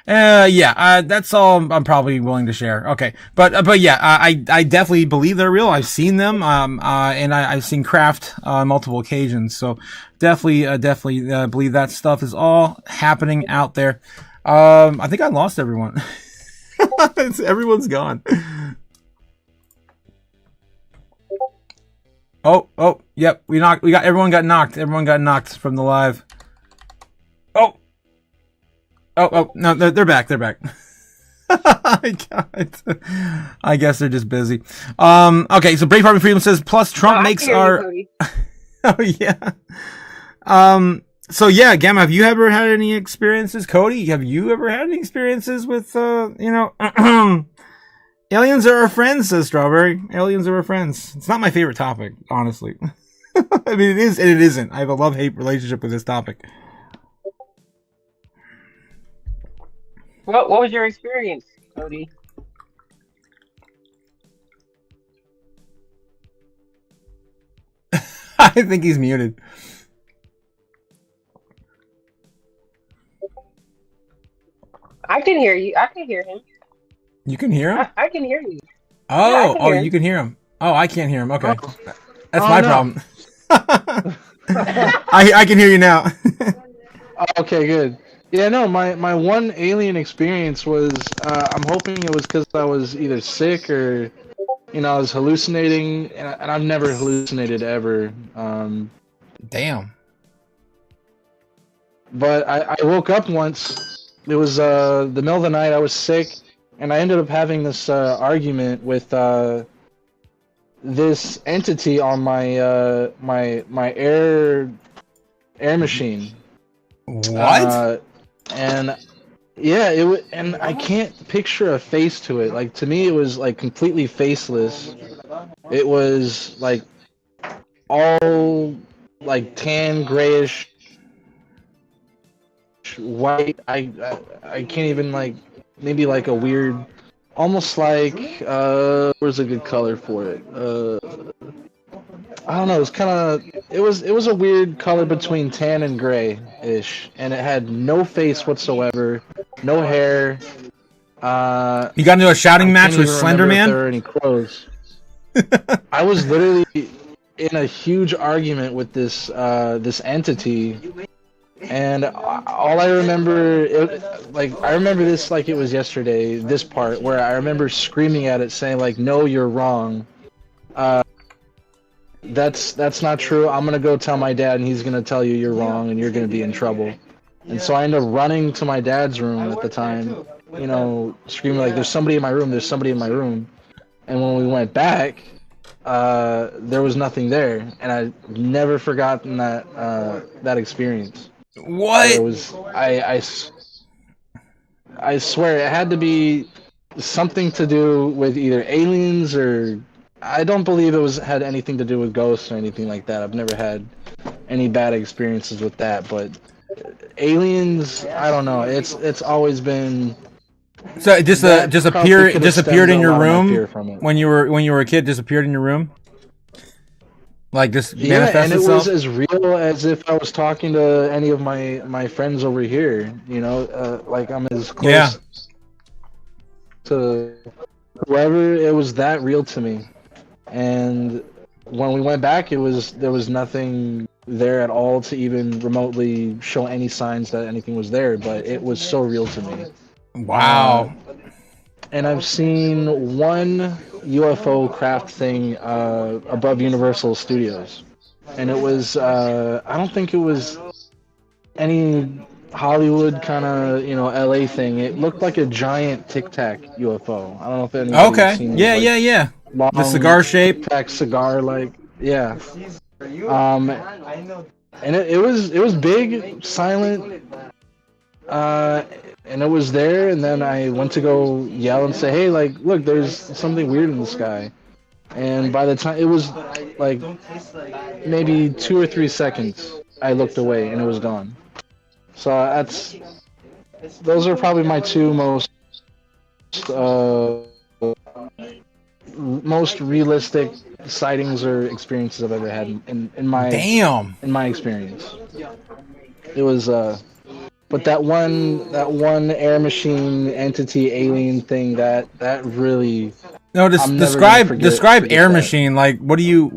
That's all I'm probably willing to share. Okay, but yeah, I definitely believe they're real. I've seen them, and I've seen craft on multiple occasions. So definitely believe that stuff is all happening out there. I think I lost everyone. Everyone's gone. Oh, yep. Everyone got knocked. Everyone got knocked from the live. Oh, no, they're back. They're back. I guess they're just busy. Okay, so Brave Harvey Freedom says, plus Trump makes our... Oh, yeah. So yeah, Gamma, have you ever had any experiences? Cody, have you ever had any experiences with, aliens are our friends, says Strawberry. Aliens are our friends. It's not my favorite topic, honestly. I mean, it is and it isn't. I have a love-hate relationship with this topic. What was your experience, Cody? I think he's muted. I can hear you. I can hear him. You can hear him? I can hear you. Oh, yeah, you can hear him. Oh, I can't hear him. Okay. That's my problem. I can hear you now. Okay, good. Yeah, no, my one alien experience was, I'm hoping it was because I was either sick or, I was hallucinating, and I've never hallucinated ever. Damn. But I woke up once. It was the middle of the night. I was sick, and I ended up having this argument with this entity on my my air machine. What? And yeah, and I can't picture a face to it. Like, to me, it was like completely faceless. It was like all like tan, grayish, white. I can't even, like, maybe like a weird, almost like where's a good color for it? I don't know. It was a weird color between tan and gray-ish, and it had no face whatsoever, no hair. You got into a shouting match with Slender Man? There were any clothes. I was literally in a huge argument with this this entity, and all I remember, I remember this like it was yesterday. This part where I remember screaming at it, saying like, "No, you're wrong. That's not true. I'm gonna go tell my dad, and he's gonna tell you you're wrong, and you're gonna be in trouble." And so I ended up running to my dad's room at the time, screaming like, "There's somebody in my room! There's somebody in my room!" And when we went back, there was nothing there, and I've never forgotten that experience. What? It was I swear it had to be something to do with either aliens or. I don't believe it had anything to do with ghosts or anything like that. I've never had any bad experiences with that, but aliens, I don't know. It's always been. So it just disappeared in your room when you were a kid. Disappeared in your room. Like just manifest and it itself? was as real as if I was talking to any of my friends over here. Like I'm as close to whoever. It was that real to me. And when we went back, there was nothing there at all to even remotely show any signs that anything was there. But it was so real to me. Wow. And I've seen one UFO craft thing above Universal Studios, and it was I don't think it was any Hollywood kind of LA thing. It looked like a giant Tic Tac UFO. I don't know if anybody's seen it. Yeah. Long The cigar shape. Tic Tac cigar, yeah. And it was big, silent. And it was there, and then I went to go yell and say, "Hey, like, look, there's something weird in the sky." And by the time it was like maybe 2 or 3 seconds, I looked away and it was gone. So those are probably my two most realistic sightings or experiences I've ever had in my experience. It was but that one air machine entity alien thing that really describe air machine. Like what do you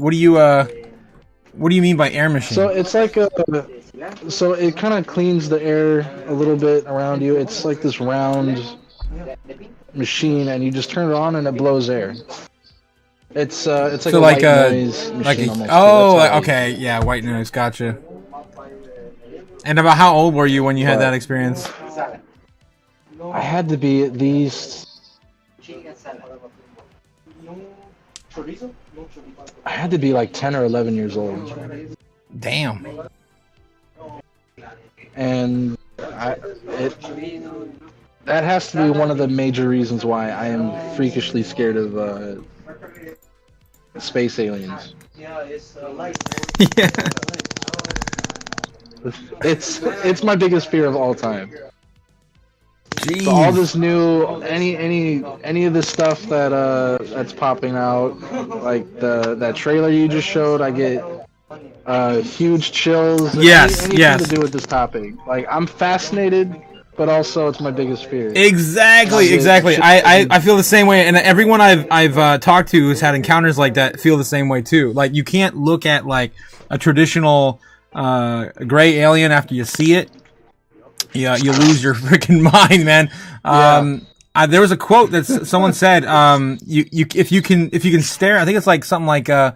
mean by air machine? So it's like so it kind of cleans the air a little bit around you. It's like this round machine, and you just turn it on and it blows air. It's like so a like white noise machine almost. Okay, yeah, white noise, gotcha. And about how old were you when you had that experience? I had to be at least. I had to be like 10 or 11 years old. Damn. And that has to be one of the major reasons why I am freakishly scared of space aliens. Yeah. It's my biggest fear of all time. Jeez. So all this new any of the stuff that's popping out, like that trailer you just showed, I get huge chills. Anything to do with this topic. Like, I'm fascinated, but also it's my biggest fear. Exactly. I feel the same way, and everyone I've talked to who's had encounters like that feel the same way too. Like, you can't look at like a traditional gray alien after you see it. Yeah, you lose your freaking mind, man. There was a quote that someone said, if you can stare, I think it's like something like the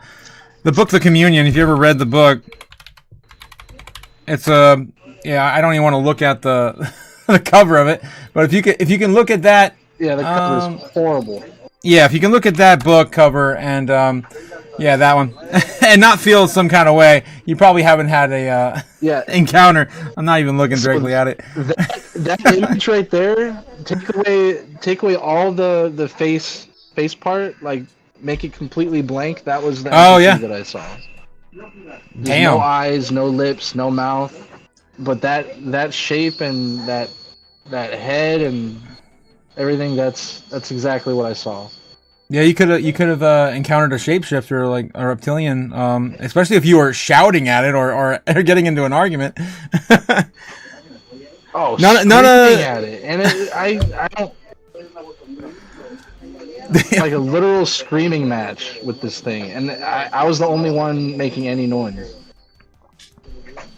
book The Communion. If you ever read the book, it's yeah, I don't even want to look at the the cover of it, but if you can look at that, yeah, the cover is horrible. Yeah, if you can look at that book cover and yeah, that one, and not feel some kind of way, you probably haven't had a encounter. I'm not even looking directly at it. That image right there, take away all the face part, like make it completely blank. That was the NPC that I saw. There's no eyes, no lips, no mouth, but that shape and that head and everything, that's exactly what I saw. Yeah, you could have encountered a shapeshifter, like a reptilian, especially if you were shouting at it or getting into an argument. Oh, none at it, and I don't like a literal screaming match with this thing, and I was the only one making any noise.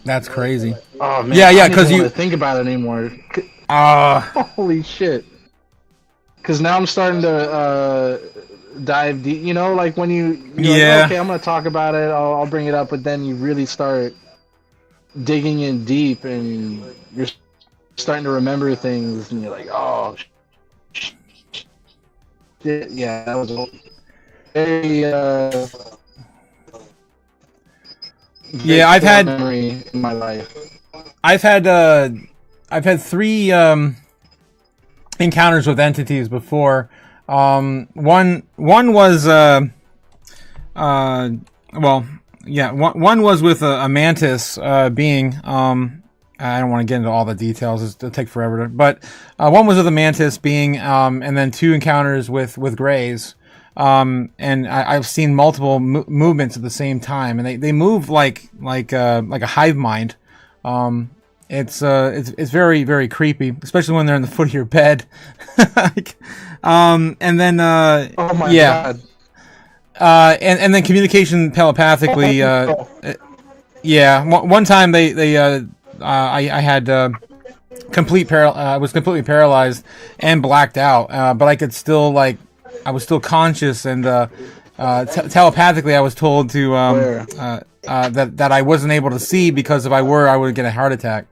That's crazy. Oh man, yeah, because you think about it anymore. Holy shit! Because now I'm starting to dive deep. You know, like when you're like, okay, I'm gonna talk about it. I'll bring it up, but then you really start digging in deep, and you're starting to remember things, and you're like, oh, shit. Yeah, that was very yeah, I've had memory in my life. I've had 3 encounters with entities before. One was one was with a mantis being. I don't want to get into all the details; it'll take forever. But one was with a mantis being, and then 2 encounters with greys. And I've seen multiple movements at the same time, and they move like a hive mind. It's very, very creepy, especially when they're in the foot of your bed. And then oh my god. And then communication telepathically. Yeah, one time I had I was completely paralyzed and blacked out, but I could still I was still conscious, and telepathically I was told to that I wasn't able to see, because if I were, I would get a heart attack.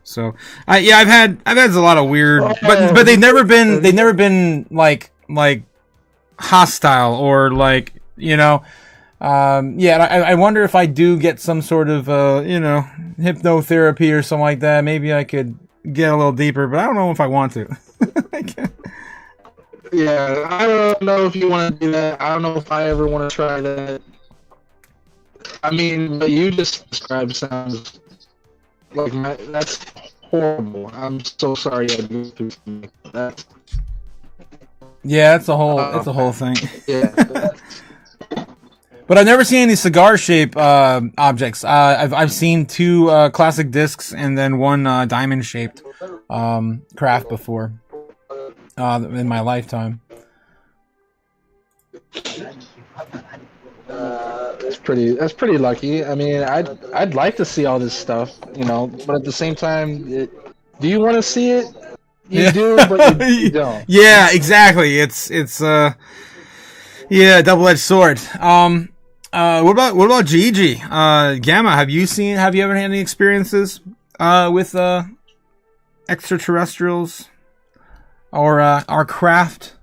So yeah, I've had a lot of weird, but they've never been like hostile or like, you know. Yeah, I wonder if I do get some sort of hypnotherapy or something like that. Maybe I could get a little deeper, but I don't know if I want to. Yeah, I don't know if you want to do that. I don't know if I ever want to try that. I mean, what you just described sounds like that's horrible. I'm so sorry I go through something like that. Yeah, it's a whole thing. Yeah. But I've never seen any cigar-shaped objects. I've seen 2 classic discs and then 1 diamond-shaped craft before in my lifetime. That's pretty lucky. I mean, I'd like to see all this stuff, you know, but at the same time, do you want to see it? You do, but you don't. Yeah, exactly. It's double-edged sword. What about Gigi? Gamma, have you ever had any experiences with extraterrestrials or our craft?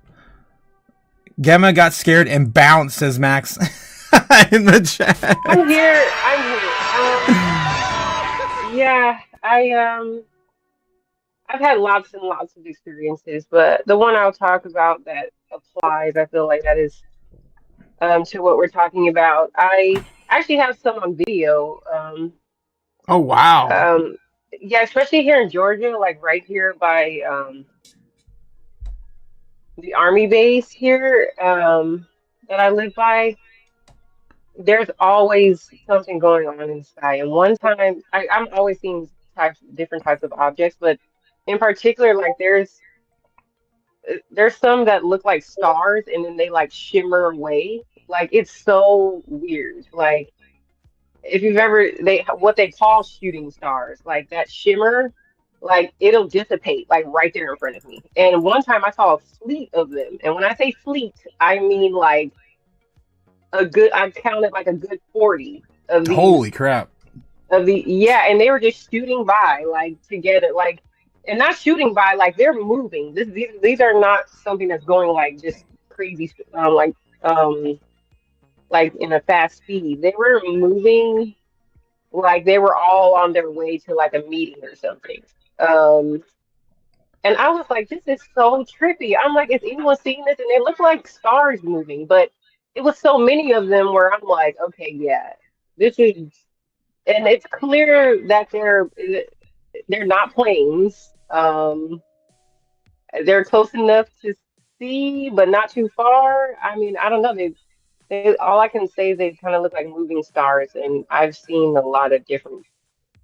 Gamma got scared and bounced, says Max in the chat. I'm here. Yeah, I've had lots and lots of experiences, but the one I'll talk about that applies, I feel like that is to what we're talking about. I actually have some on video. Oh wow. Yeah, especially here in Georgia, like right here by the army base here that I live by. There's always something going on in the sky. And one time, I'm always seeing different types of objects, but in particular, like there's some that look like stars, and then they like shimmer away. Like it's so weird. Like if you've ever what they call shooting stars, like that shimmer, like it'll dissipate like right there in front of me. And one time I saw a fleet of them. And when I say fleet, I mean like I counted like a good 40 of these. Holy crap. Yeah, and they were just shooting by like together, like, and not shooting by, like they're moving. These are not something that's going like just crazy, like in a fast speed. They were moving like they were all on their way to like a meeting or something. And I was like, this is so trippy. I'm like, is anyone seeing this? And they look like stars moving, but it was so many of them where I'm like, okay, yeah, this is, and it's clear that they're not planes. They're close enough to see, but not too far. I mean, I don't know. They all I can say is they kind of look like moving stars, and I've seen a lot of different,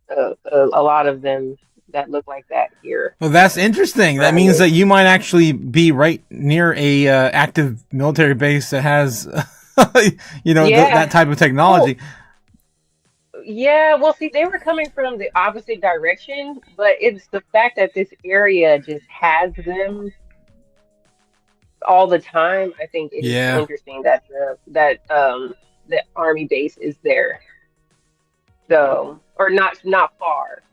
a lot of them that look like that here. Well, that's interesting. That means that you might actually be right near a active military base that has, that type of technology. Well, yeah, well, see, they were coming from the opposite direction, but it's the fact that this area just has them all the time. I think it's interesting that the army base is there. So, or not far,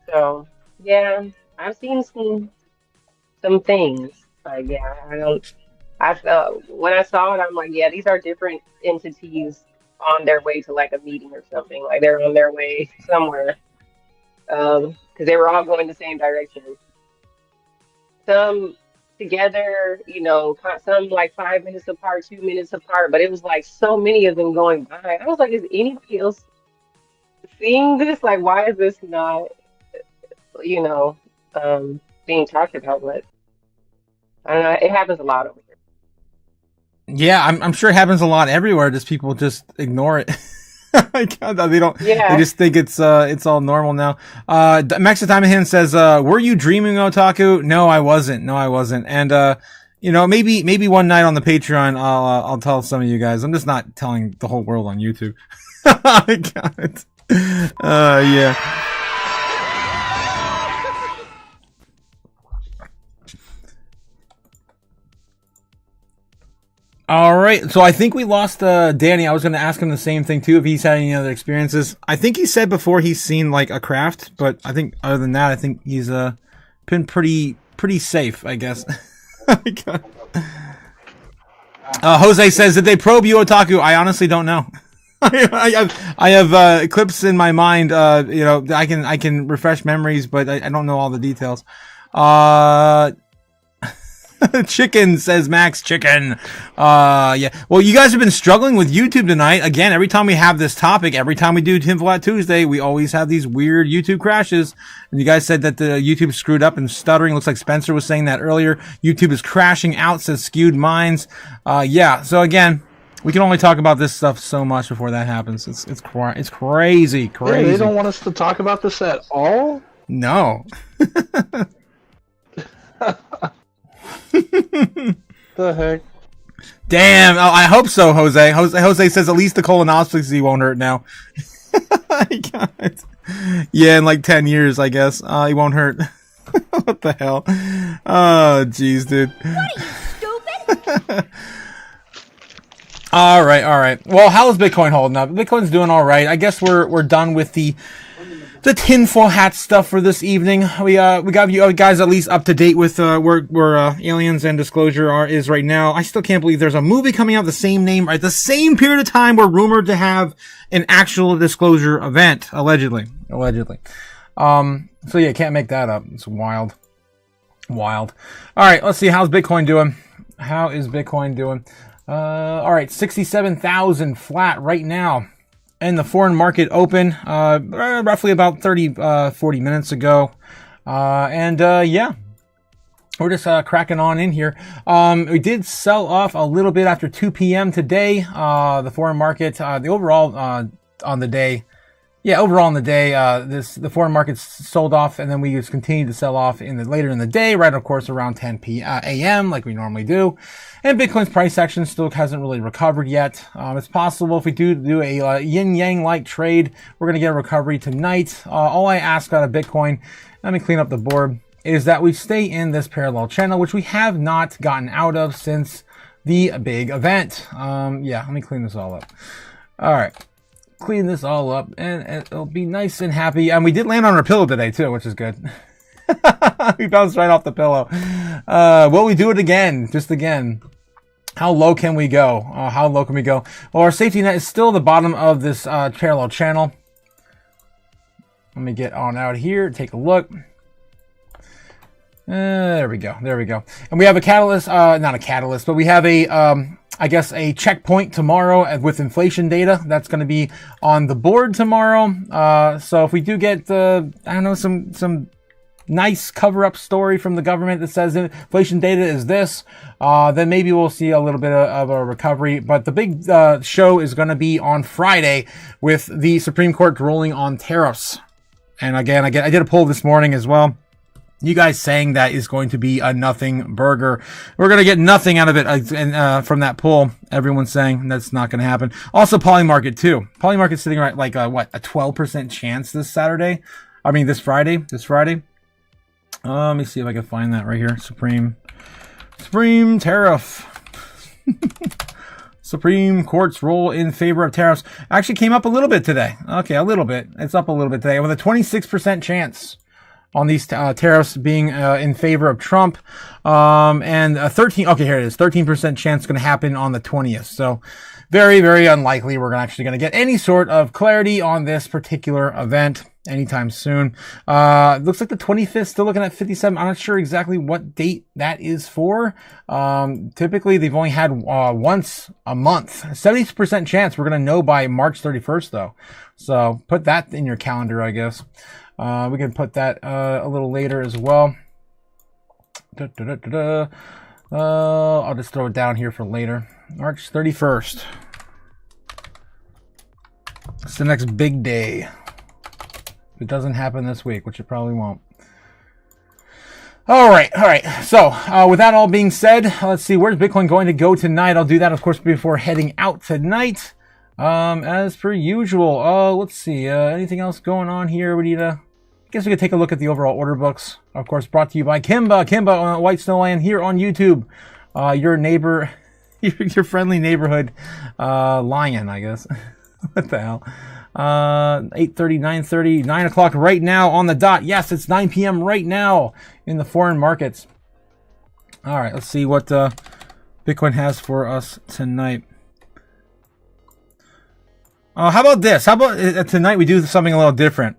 So yeah, I've seen some things. Like I felt when I saw it, I'm like, yeah, these are different entities on their way to like a meeting or something. Like they're on their way somewhere. Because they were all going the same direction. Some together, some like 5 minutes apart, 2 minutes apart, but it was like so many of them going by. I was like, is anybody else seeing this? Like, why is this not, being talked about? But I don't know. It happens a lot over here. Yeah, I'm sure it happens a lot everywhere. Just people just ignore it. They don't. Yeah. They just think it's all normal now. Max Time says, "Were you dreaming, Otaku?" No, I wasn't. And maybe one night on the Patreon, I'll tell some of you guys. I'm just not telling the whole world on YouTube. I got it. Yeah. All right, so I think we lost Danny. I was going to ask him the same thing too, if he's had any other experiences. I think he said before he's seen like a craft, but I think other than that, I think he's been pretty safe, I guess. Jose says, "Did they probe you, Otaku?" I honestly don't know. I have clips in my mind. I can refresh memories, but I don't know all the details. Chicken, says Max. Chicken. Yeah. Well, you guys have been struggling with YouTube tonight. Again, every time we have this topic, every time we do Tinfoil Hat Tuesday, we always have these weird YouTube crashes. And you guys said that the YouTube screwed up and stuttering. Looks like Spencer was saying that earlier. YouTube is crashing out, says Skewed Minds. Yeah. So again, we can only talk about this stuff so much before that happens. It's crazy. Yeah, they don't want us to talk about this at all? No. The heck? Damn! Oh, I hope so, Jose. Jose says at least the colonoscopy won't hurt now. I got it. Yeah, in like 10 years, I guess. He won't hurt. What the hell? Oh, jeez, dude. What are you, stupid? All right. Well, how's Bitcoin holding up? Bitcoin's doing all right. I guess we're done with the tinfoil hat stuff for this evening. We got you guys at least up to date with where Aliens and Disclosure is right now. I still can't believe there's a movie coming out the same name at the same period of time. We're rumored to have an actual Disclosure event, allegedly. So yeah, can't make that up. It's wild. All right, let's see. How's Bitcoin doing? How is Bitcoin doing? All right, 67,000 flat right now. And the foreign market open, roughly about 40 minutes ago. Yeah, we're just cracking on in here. We did sell off a little bit after 2 p.m. today. The foreign market, the overall on the day yeah, overall in the day, the foreign markets sold off, and then we just continued to sell off later in the day, right, of course, around 10 a.m. like we normally do. And Bitcoin's price action still hasn't really recovered yet. It's possible if we do a yin-yang-like trade, we're going to get a recovery tonight. All I ask out of Bitcoin, let me clean up the board, is that we stay in this parallel channel, which we have not gotten out of since the big event. Yeah, let me clean this all up. All right. Clean this all up, and it'll be nice and happy. And we did land on our pillow today, too, which is good. We bounced right off the pillow. Will we do it again? Just again. How low can we go? How low can we go? Well, our safety net is still the bottom of this parallel channel. Let me get on out here, take a look. There we go. There we go. And we have a catalyst, not a catalyst, but we have a, I guess, a checkpoint tomorrow with inflation data. That's going to be on the board tomorrow. So if we do get, I don't know, some nice cover-up story from the government that says inflation data is this, then maybe we'll see a little bit of a recovery. But the big show is going to be on Friday with the Supreme Court ruling on tariffs. And again, I did a poll this morning as well. You guys saying that is going to be a nothing burger. We're going to get nothing out of it from that poll. Everyone's saying that's not going to happen. Also, Polymarket too. Polymarket's sitting right like a 12% chance this Friday. Let me see if I can find that right here. Supreme tariff. Supreme Court's rule in favor of tariffs actually came up a little bit today. Okay, a little bit. It's up a little bit today with a 26% chance on these tariffs being in favor of Trump. And a 13% chance going to happen on the 20th. So very, very unlikely we're actually going to get any sort of clarity on this particular event anytime soon. Looks like the 25th, still looking at 57. I'm not sure exactly what date that is for. Typically they've only had once a month. 70% chance we're going to know by March 31st though. So put that in your calendar, I guess. We can put that a little later as well. I'll just throw it down here for later. March 31st. It's the next big day. If it doesn't happen this week, which it probably won't. All right. So with that all being said, let's see, where's Bitcoin going to go tonight? I'll do that, of course, before heading out tonight. As per usual. Let's see. Anything else going on here? We need I guess we could take a look at the overall order books. Of course, brought to you by Kimba on White Snow Land here on YouTube. Your neighbor, your friendly neighborhood lion, I guess. What the hell? 8:30, 9:30, 9 o'clock right now on the dot. Yes, it's 9 p.m. right now in the foreign markets. All right, let's see what Bitcoin has for us tonight. How about this? How about tonight we do something a little different?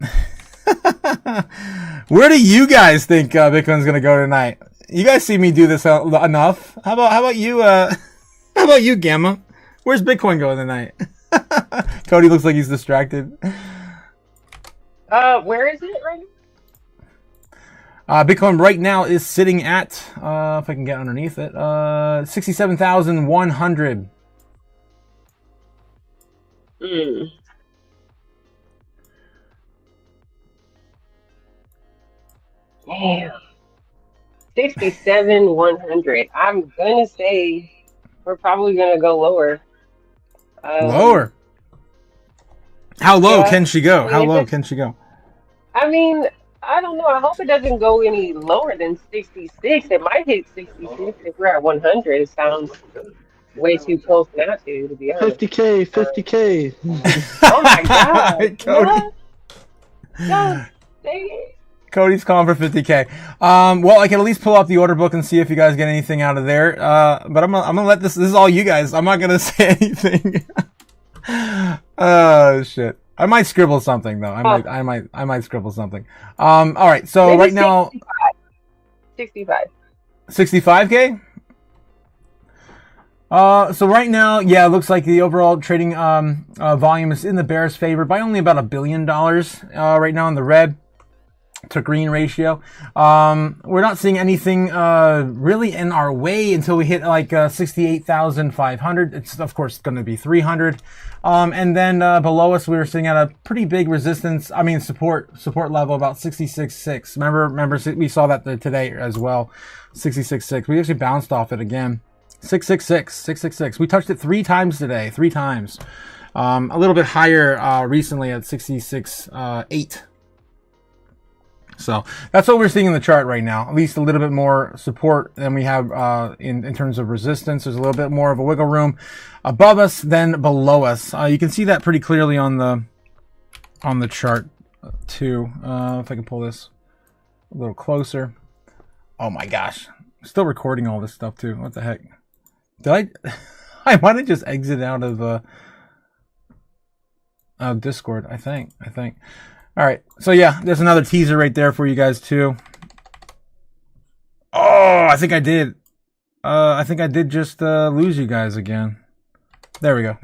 Where do you guys think Bitcoin's going to go tonight? You guys see me do this enough. How about you? How about you, Gamma? Where's Bitcoin going tonight? Cody looks like he's distracted. Where is it right now? Bitcoin right now is sitting at, if I can get underneath it, 67,100. Damn. 67,100. I'm gonna say we're probably gonna go lower. Lower? How low can she go? How low can she go? I mean, I don't know. I hope it doesn't go any lower than 66. It might hit 66 if we're at 100. It sounds way too close not to be honest. 50K. Oh my God. Cody. God, dang it. Cody's calling for 50K. Well, I can at least pull up the order book and see if you guys get anything out of there. But I'm gonna let this is all you guys. I'm not gonna say anything. Oh shit. I might scribble something though. I might scribble something. All right. So maybe right now 65. 65K? So right now, yeah, it looks like the overall trading volume is in the bear's favor by only about $1 billion right now in the red. to green ratio. We're not seeing anything really in our way until we hit like 68,500. It's of course going to be 300. And then below us, we were sitting at a pretty big resistance. I mean support level about 66.6. Remember we saw that today as well. 66.6. We actually bounced off it again. 666. We touched it 3 times today. 3 times. A little bit higher recently at 66.8. So that's what we're seeing in the chart right now. At least a little bit more support than we have in terms of resistance. There's a little bit more of a wiggle room above us than below us. You can see that pretty clearly on the chart too. If I can pull this a little closer. Oh my gosh, I'm still recording all this stuff too. What the heck? Did I might have just exited out of Discord. I think. All right, so yeah, there's another teaser right there for you guys too. Oh, I think I did. I think I did just lose you guys again. There we go.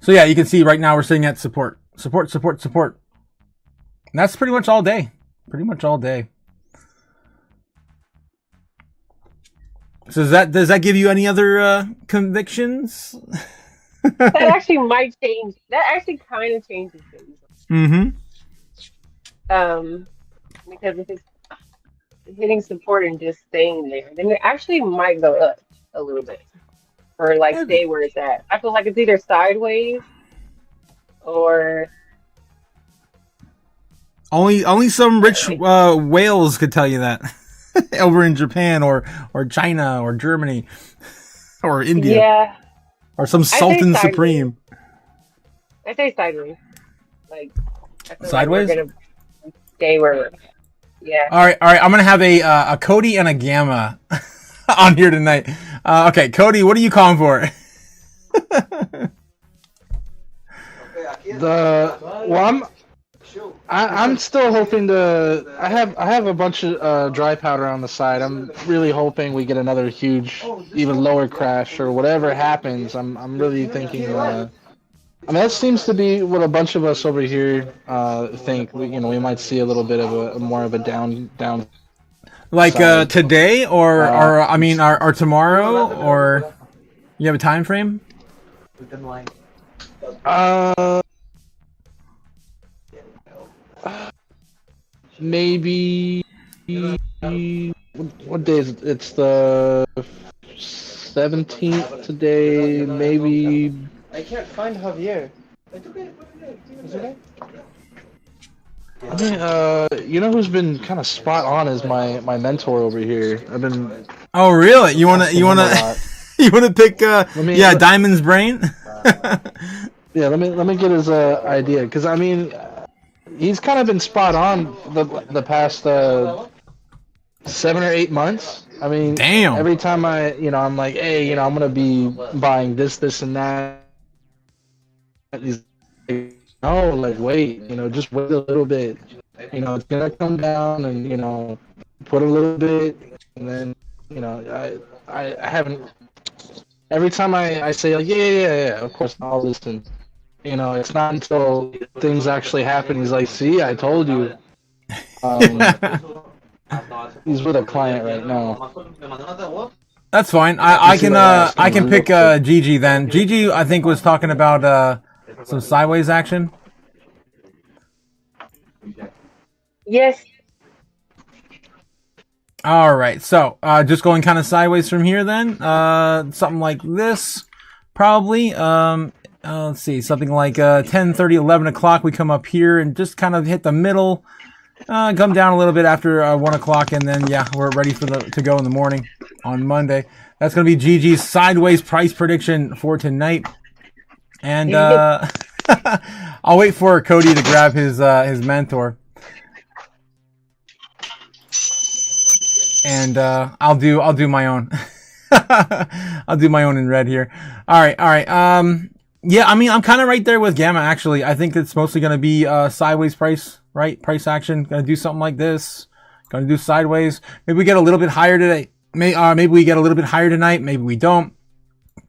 So yeah, you can see right now we're sitting at support. And that's pretty much all day. So does that give you any other convictions? That actually might change. That actually kind of changes things. Mm-hmm. Because if it's hitting support and just staying there, then it actually might go up a little bit, or like stay where it's at. I feel like it's either sideways or only some rich whales could tell you that. Over in Japan or China or Germany or India. Yeah. Or some Sultan Supreme. I say sideways. Like I feel sideways? Like we're gonna stay where we're at. Yeah. All right. I'm gonna have a Cody and a Gamma on here tonight. Okay, Cody, what are you calling for? I'm still hoping to. I have a bunch of dry powder on the side. I'm really hoping we get another huge, even lower crash or whatever happens. I'm really thinking. I mean, that seems to be what a bunch of us over here think. We might see a little bit of a more of a down. Like today, or I mean, or tomorrow, or you have a time frame? Maybe. What day is it? It's the 17th today. Maybe. I can't find Javier. Is it? I mean, you know who's been kind of spot on is my mentor over here. I've been. Oh really? You wanna you wanna pick Diamond's brain? Yeah, let me get his idea, because I mean, he's kind of been spot on the past 7 or 8 months. I mean, damn. Every time I'm like, hey, I'm gonna be buying this, and that. He's like, no, like wait, just wait a little bit. It's gonna come down, and put a little bit, and then I haven't. Every time I say like yeah, of course I'll listen. It's not until things actually happen. He's like, see, I told you. He's with a client right now. That's fine. I can pick Gigi then. Gigi, I think, was talking about some sideways action. Yes. All right. So just going kind of sideways from here then. Something like this, probably. Let's see, something like 10:30, 11 o'clock. We come up here and just kind of hit the middle. Come down a little bit after 1 o'clock, and then yeah, we're ready to go in the morning on Monday. That's gonna be Gigi's sideways price prediction for tonight. And I'll wait for Cody to grab his mentor, and I'll do my own. I'll do my own in red here. All right. Yeah, I mean, I'm kind of right there with Gamma, actually. I think it's mostly going to be sideways price, right? Price action. Going to do something like this. Going to do sideways. Maybe we get a little bit higher today. Maybe we get a little bit higher tonight. Maybe we don't.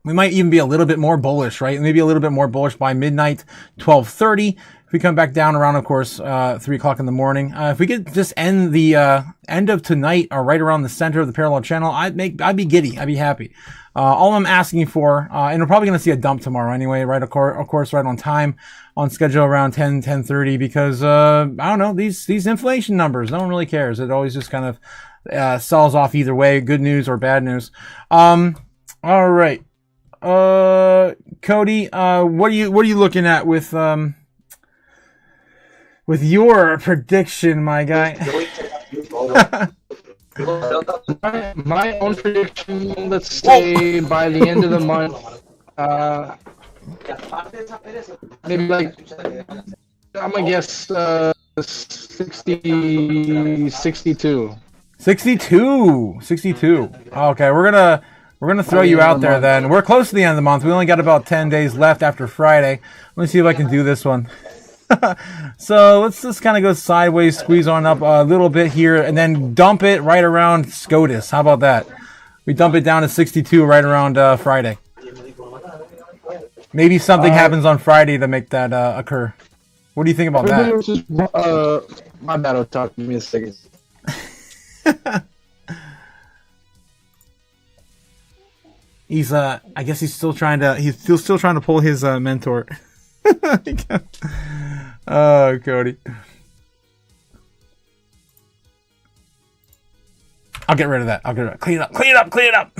We might even be a little bit more bullish, right? Maybe a little bit more bullish by midnight, 12:30. If we come back down around, of course, 3 o'clock in the morning. If we could just end the end of tonight or right around the center of the parallel channel, I'd be giddy. I'd be happy. All I'm asking for, and we're probably going to see a dump tomorrow anyway, right? Of course, right on time, on schedule around 10:30, because I don't know, these inflation numbers, no one really cares. It always just kind of sells off either way, good news or bad news. All right. Cody, what are you looking at with your prediction, my guy? my own prediction, let's say by the end of the month, maybe like, I'm gonna guess 60, 62. 62. Okay, we're gonna throw you out there then. We're close to the end of the month. We only got about 10 days left after Friday. Let me see if I can do this one. So let's just kind of go sideways, squeeze on up a little bit here, and then dump it right around SCOTUS. How about that? We dump it down to 62 right around Friday. Maybe something happens on Friday to make that occur. What do you think about that? My bad, Otaku. Give me a second. He's I guess he's still trying to pull his mentor. Oh, Cody. I'll get rid of that. Clean it up.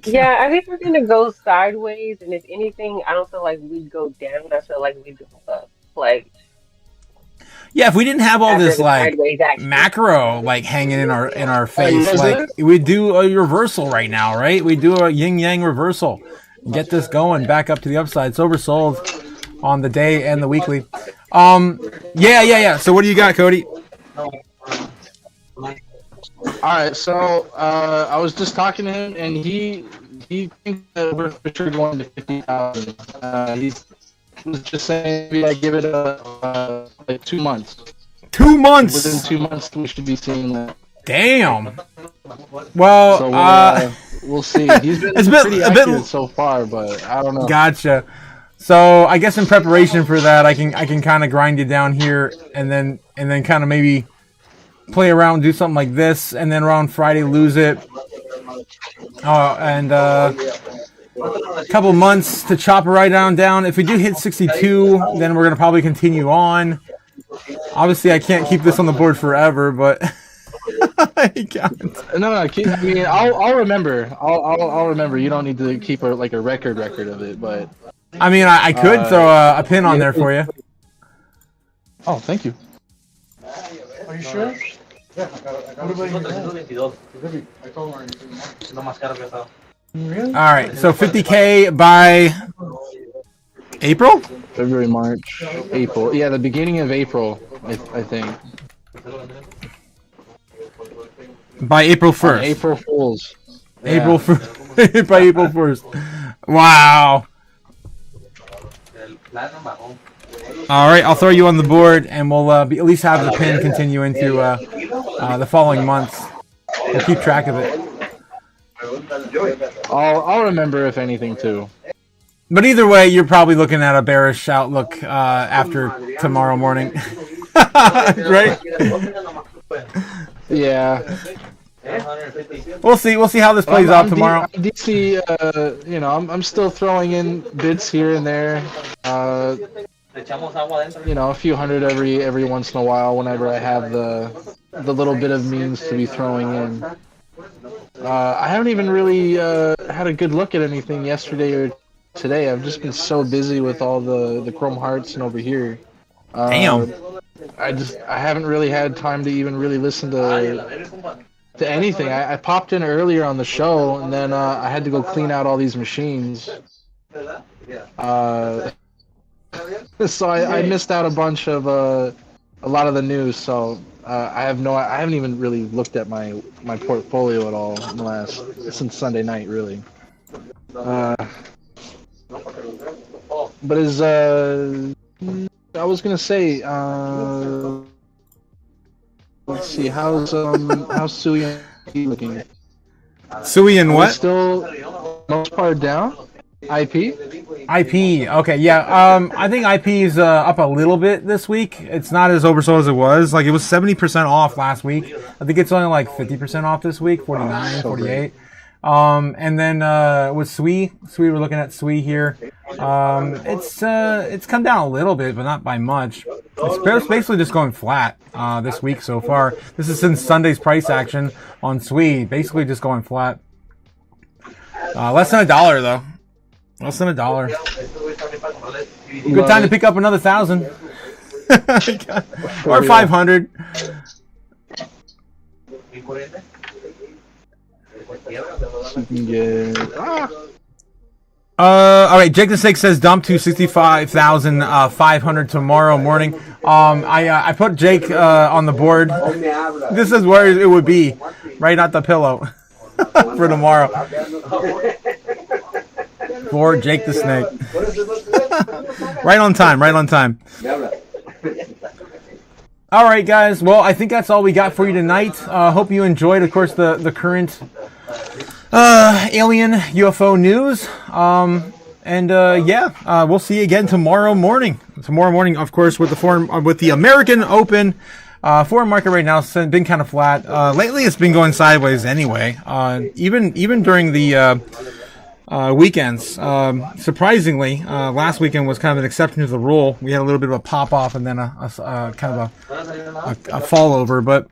Yeah, I think we're gonna go sideways, and if anything, I don't feel like we'd go down. I feel like we'd go up. Like, yeah, if we didn't have all this like macro like hanging in our face, like we'd do a reversal right now, right? We do a yin yang reversal, get this going back up to the upside. It's oversold on the day and the weekly. Yeah. So what do you got, Cody? Alright, so I was just talking to him, and he thinks that we're for sure going to 50,000. He was just saying maybe I give it like 2 months. 2 months. Within 2 months, we should be seeing that. Damn. Well, so we'll see. He's been pretty accurate so far, but I don't know. Gotcha. So I guess in preparation for that, I can kind of grind you down here, and then kind of maybe play around, do something like this, and then around Friday lose it. And a couple months to chop it right down. If we do hit 62, then we're gonna probably continue on. Obviously, I can't keep this on the board forever, but No. I mean, I'll remember. I'll remember. You don't need to keep a record of it, but. I mean, I could throw a pin on there for you. Oh, thank you. Are you sure? Yeah. Really? All right, so 50K by April? February, March, April. Yeah, the beginning of April, I think. By April 1st. April Fools. April by April 1st. Wow. All right, I'll throw you on the board, and we'll at least have the pin continue into the following months. We'll keep track of it. I'll remember if anything too. But either way, you're probably looking at a bearish outlook after tomorrow morning, right? Yeah. We'll see. We'll see how this plays out tomorrow. I'm DC, I'm still throwing in bits here and there. A few hundred every once in a while whenever I have the little bit of means to be throwing in. I haven't even really had a good look at anything yesterday or today. I've just been so busy with all the Chrome Hearts and over here. Damn. I haven't really had time to even really listen to anything. I popped in earlier on the show, and then I had to go clean out all these machines. So I missed out a bunch of a lot of the news. So I haven't even really looked at my portfolio at all since Sunday night, really. But I was gonna say, let's see, how's Sui looking? Sui and what? Still, most part down. IP. Okay, yeah. I think IP is up a little bit this week. It's not as oversold as it was. Like, it was 70% off last week. I think it's only like 50% off this week, 49, 48. And then with SWE, we're looking at SWE here. It's come down a little bit, but not by much. It's basically just going flat this week so far. This is since Sunday's price action on SWE. Basically just going flat. Less than $1 though. Less than $1. Good time to pick up another 1,000 or 500. All right. Jake the Snake says dump to 65,500 tomorrow morning. I put Jake on the board. This is where it would be, right at the pillow for tomorrow. For Jake the Snake. Right on time. All right, guys. Well, I think that's all we got for you tonight. Hope you enjoyed, of course, the current alien UFO news. We'll see you again tomorrow morning. Tomorrow morning, of course, with the American Open. Foreign market right now has been kind of flat. Lately, it's been going sideways anyway. Even during the weekends. Surprisingly, last weekend was kind of an exception to the rule. We had a little bit of a pop off and then a fall over, but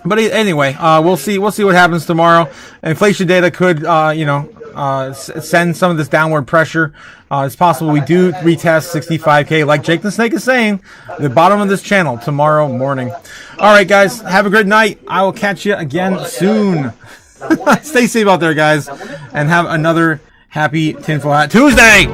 anyway, we'll see what happens tomorrow. Inflation data could send some of this downward pressure. It's possible we do retest 65K, like Jake the Snake is saying, the bottom of this channel tomorrow morning. All right, guys, have a good night. I will catch you again soon. Stay safe out there, guys, and have another happy Tinfoil Hat Tuesday.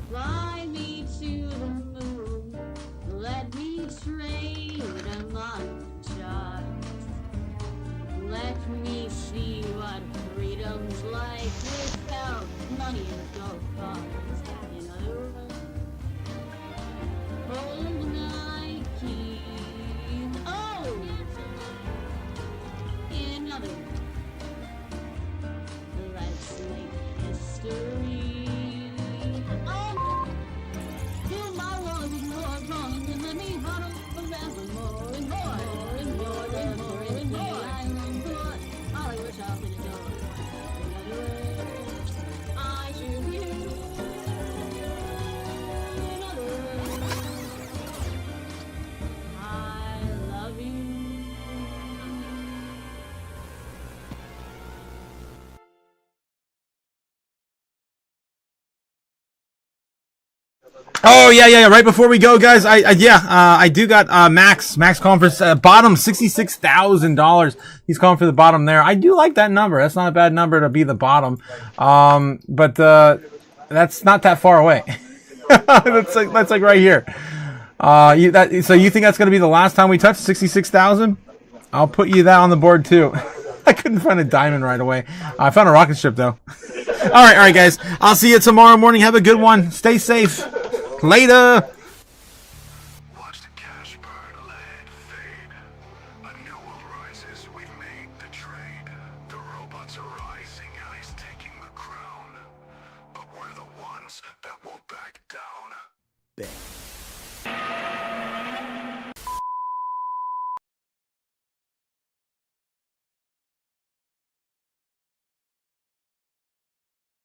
Fly me to the moon, let me trade among the stars. Let me see what freedom's like without money and gold bars. In other words, hold my keys. Oh! In other words, let's make history. Oh! Do my world ignore wrong and let me huddle forevermore and more and more and more and more. I'm on board. Hollywood shop in the door. In other words, I choose you. In other words, I love you. Oh yeah. Right before we go, guys, I do got Max Conference bottom $66,000. He's calling for the bottom there. I do like that number. That's not a bad number to be the bottom. But that's not that far away. that's like right here. So you think that's gonna be the last time we touch 66,000? I'll put you that on the board too. I couldn't find a diamond right away. I found a rocket ship though. All right, guys. I'll see you tomorrow morning. Have a good one. Stay safe. Later.